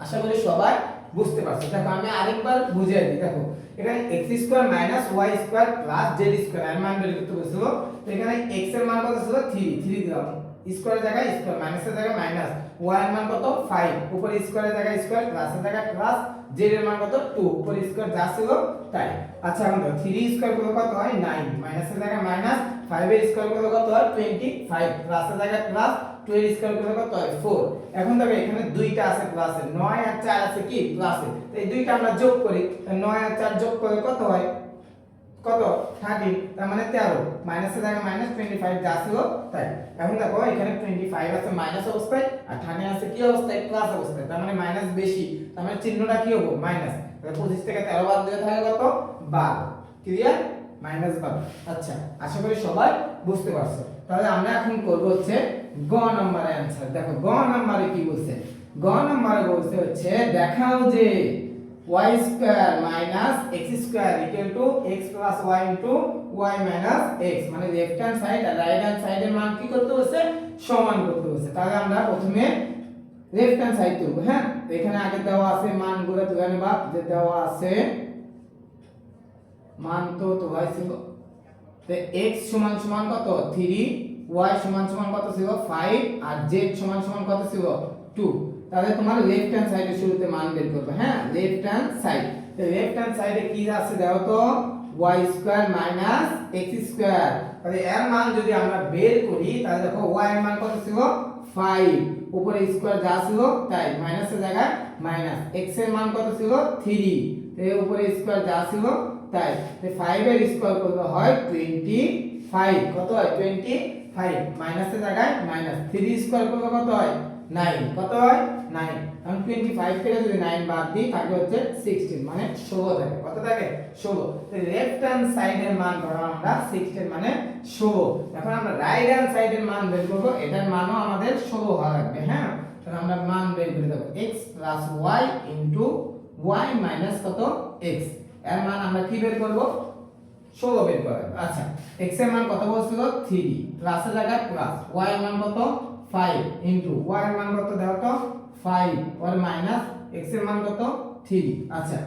আশা করি সবাই বুঝতে পারছো। দেখো আমি আরেকবার বুঝিয়ে দিই। দেখো এখানে x square minus y square plus z square এর মান বের করতে বলেছিল। তো এখানে x এর মান কত ছিল? 3 দিলাম, স্কয়ারের জায়গায় স্কয়ার, মাইনাসের জায়গায় মাইনাস। y এর মান কত? 5, উপরে স্কয়ারের জায়গায় স্কয়ার, প্লাসের জায়গায় প্লাস। z এর মান কত? 2, উপরে স্কয়ার যা ছিল তাই। আচ্ছা, এখন দেখো 3 স্কয়ার করলে কত হয়? 9, মাইনাসের জায়গায় মাইনাস। 5 এর স্কয়ার করলে কত হয়? 25, প্লাসের জায়গায় প্লাস। 2 এর স্কয়ার করলে কত হয়? 4। এখন দেখো এখানে দুইটা আছে প্লাসে, 9 আর 4 আছে কি? প্লাসে। তো এই দুইটা আমরা যোগ করি, তো 9 আর 4 যোগ করলে কত হয়? কত? 13, তার মানে 13, মাইনাসের জায়গায় মাইনাস, 25 যা ছিল তাই। এখন দেখো এখানে 25 আছে মাইনাস অবস্থায় আর 13 আছে কি অবস্থায়? প্লাস অবস্থায়। তার মানে মাইনাস বেশি, তার মানে চিহ্নটা কি হবে? মাইনাস। তাহলে 25 থেকে 13 বাদ দিলে থাকে কত? 12। ক্লিয়ার? -12। আচ্ছা, আশা করি সবাই বুঝতে পারছো। তাহলে আমরা এখন করব হচ্ছে গ নম্বরের অ্যানসার। দেখো গ নম্বরে কি বলছে, গ নম্বরে বলছে হচ্ছে দেখাও যে y square minus x square equal to x plus y into y minus x, মানে লেফট হ্যান্ড সাইড আর রাইট হ্যান্ড সাইডের মান কি করতে বলছে, সমান করতে বলছে। তাহলে আমরা প্রথমে লেফট হ্যান্ড সাইড তুলব। হ্যাঁ, এখানে আগে দেওয়া আছে মানগুলো তুলে নিবা, যে দেওয়া আছে মান তো ছিল, তো x সমান সমান কত 3, y সমান সমান কত ছিল 5 আর z সমান সমান কত ছিল 2। তাহলে তোমার লেফট হ্যান্ড সাইডে শুরুতে মান বের করবে। হ্যাঁ, লেফট হ্যান্ড সাইড, তো লেফট হ্যান্ড সাইডে কি আছে দেখো তো y square minus x square. তাহলে এর মান যদি আমরা বের করি তাহলে দেখো y এর মান কত ছিল 5, উপরে স্কয়ার যা ছিল তাই মাইনাসের জায়গায় মাইনাস, x এর মান কত ছিল 3, এর উপরে স্কয়ার যা ছিল তাই, তো 5 এর স্কয়ার করলে হয় 25, কত হয় 25, মাইনাসের জায়গায় মাইনাস, 3 স্কয়ার করলে কত হয় 9, কত হয় 9। এখন 25 থেকে যদি 9 বাদ দিই তাহলে হচ্ছে 16, মানে 16 থাকে। কত থাকে 16। তো লেফট হ্যান্ড সাইডের মান ধরো আমরা 16 মানে 16। এখন আমরা রাইট হ্যান্ড সাইডের মান বের করব, এটার মানও আমাদের 16 হওয়া লাগবে। হ্যাঁ, তাহলে আমরা মান বের করে দেব x plus y into y minus কত x, এর মান আমরা কি বের করব 16 বের করব। আচ্ছা, x এর মান কত বলছিল 3, প্লাসের জায়গায় প্লাস, y এর মান কত 5 ইনটু y এর মান কত দাও তো 5 আর মাইনাস x এর মান কত 3। আচ্ছা,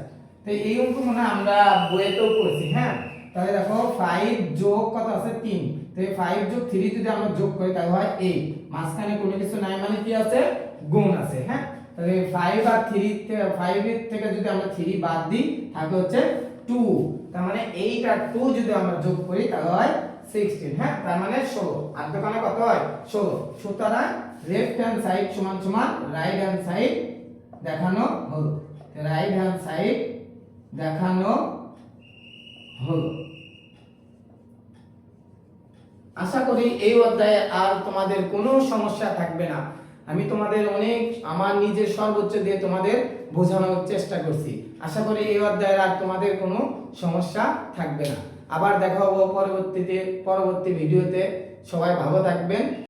তো এই অঙ্ক মনে হয় আমরা বইয়েতেও পড়ছি। হ্যাঁ, তাহলে দেখো 5 যোগ কত আছে 3, তো এই 5 যোগ 3 যদি আমরা যোগ করি তাহলে হয় 8, মাঝখানে কোনো কিছু নাই মানে কি আছে গুণ আছে। হ্যাঁ, তাহলে 5 আর 3 থেকে 5 এর থেকে যদি আমরা 3 বাদ দিই তাহলে হচ্ছে 2, তার মানে 8 আর 2 যদি আমরা যোগ করি তাহলে হয় 16। হ্যাঁ, তার মানে 16, আর দোকানে কত হয় 16। সুতরাং লেফট হ্যান্ড সাইড সমান সমান রাইট হ্যান্ড সাইড দেখানো হলো, রাইট হ্যান্ড সাইড দেখানো হলো। আশা করি এই অধ্যায়ে আর তোমাদের কোনো সমস্যা থাকবে না। আমি তোমাদের অনেক আমার নিজের সর্বোচ্চ দিয়ে তোমাদের বোঝানোর চেষ্টা করছি। আশা করি এই অধ্যায়ে আর তোমাদের কোনো সমস্যা থাকবে না। আবার দেখা হবে পরবর্তী ভিডিওতে। সবাই ভালো থাকবেন।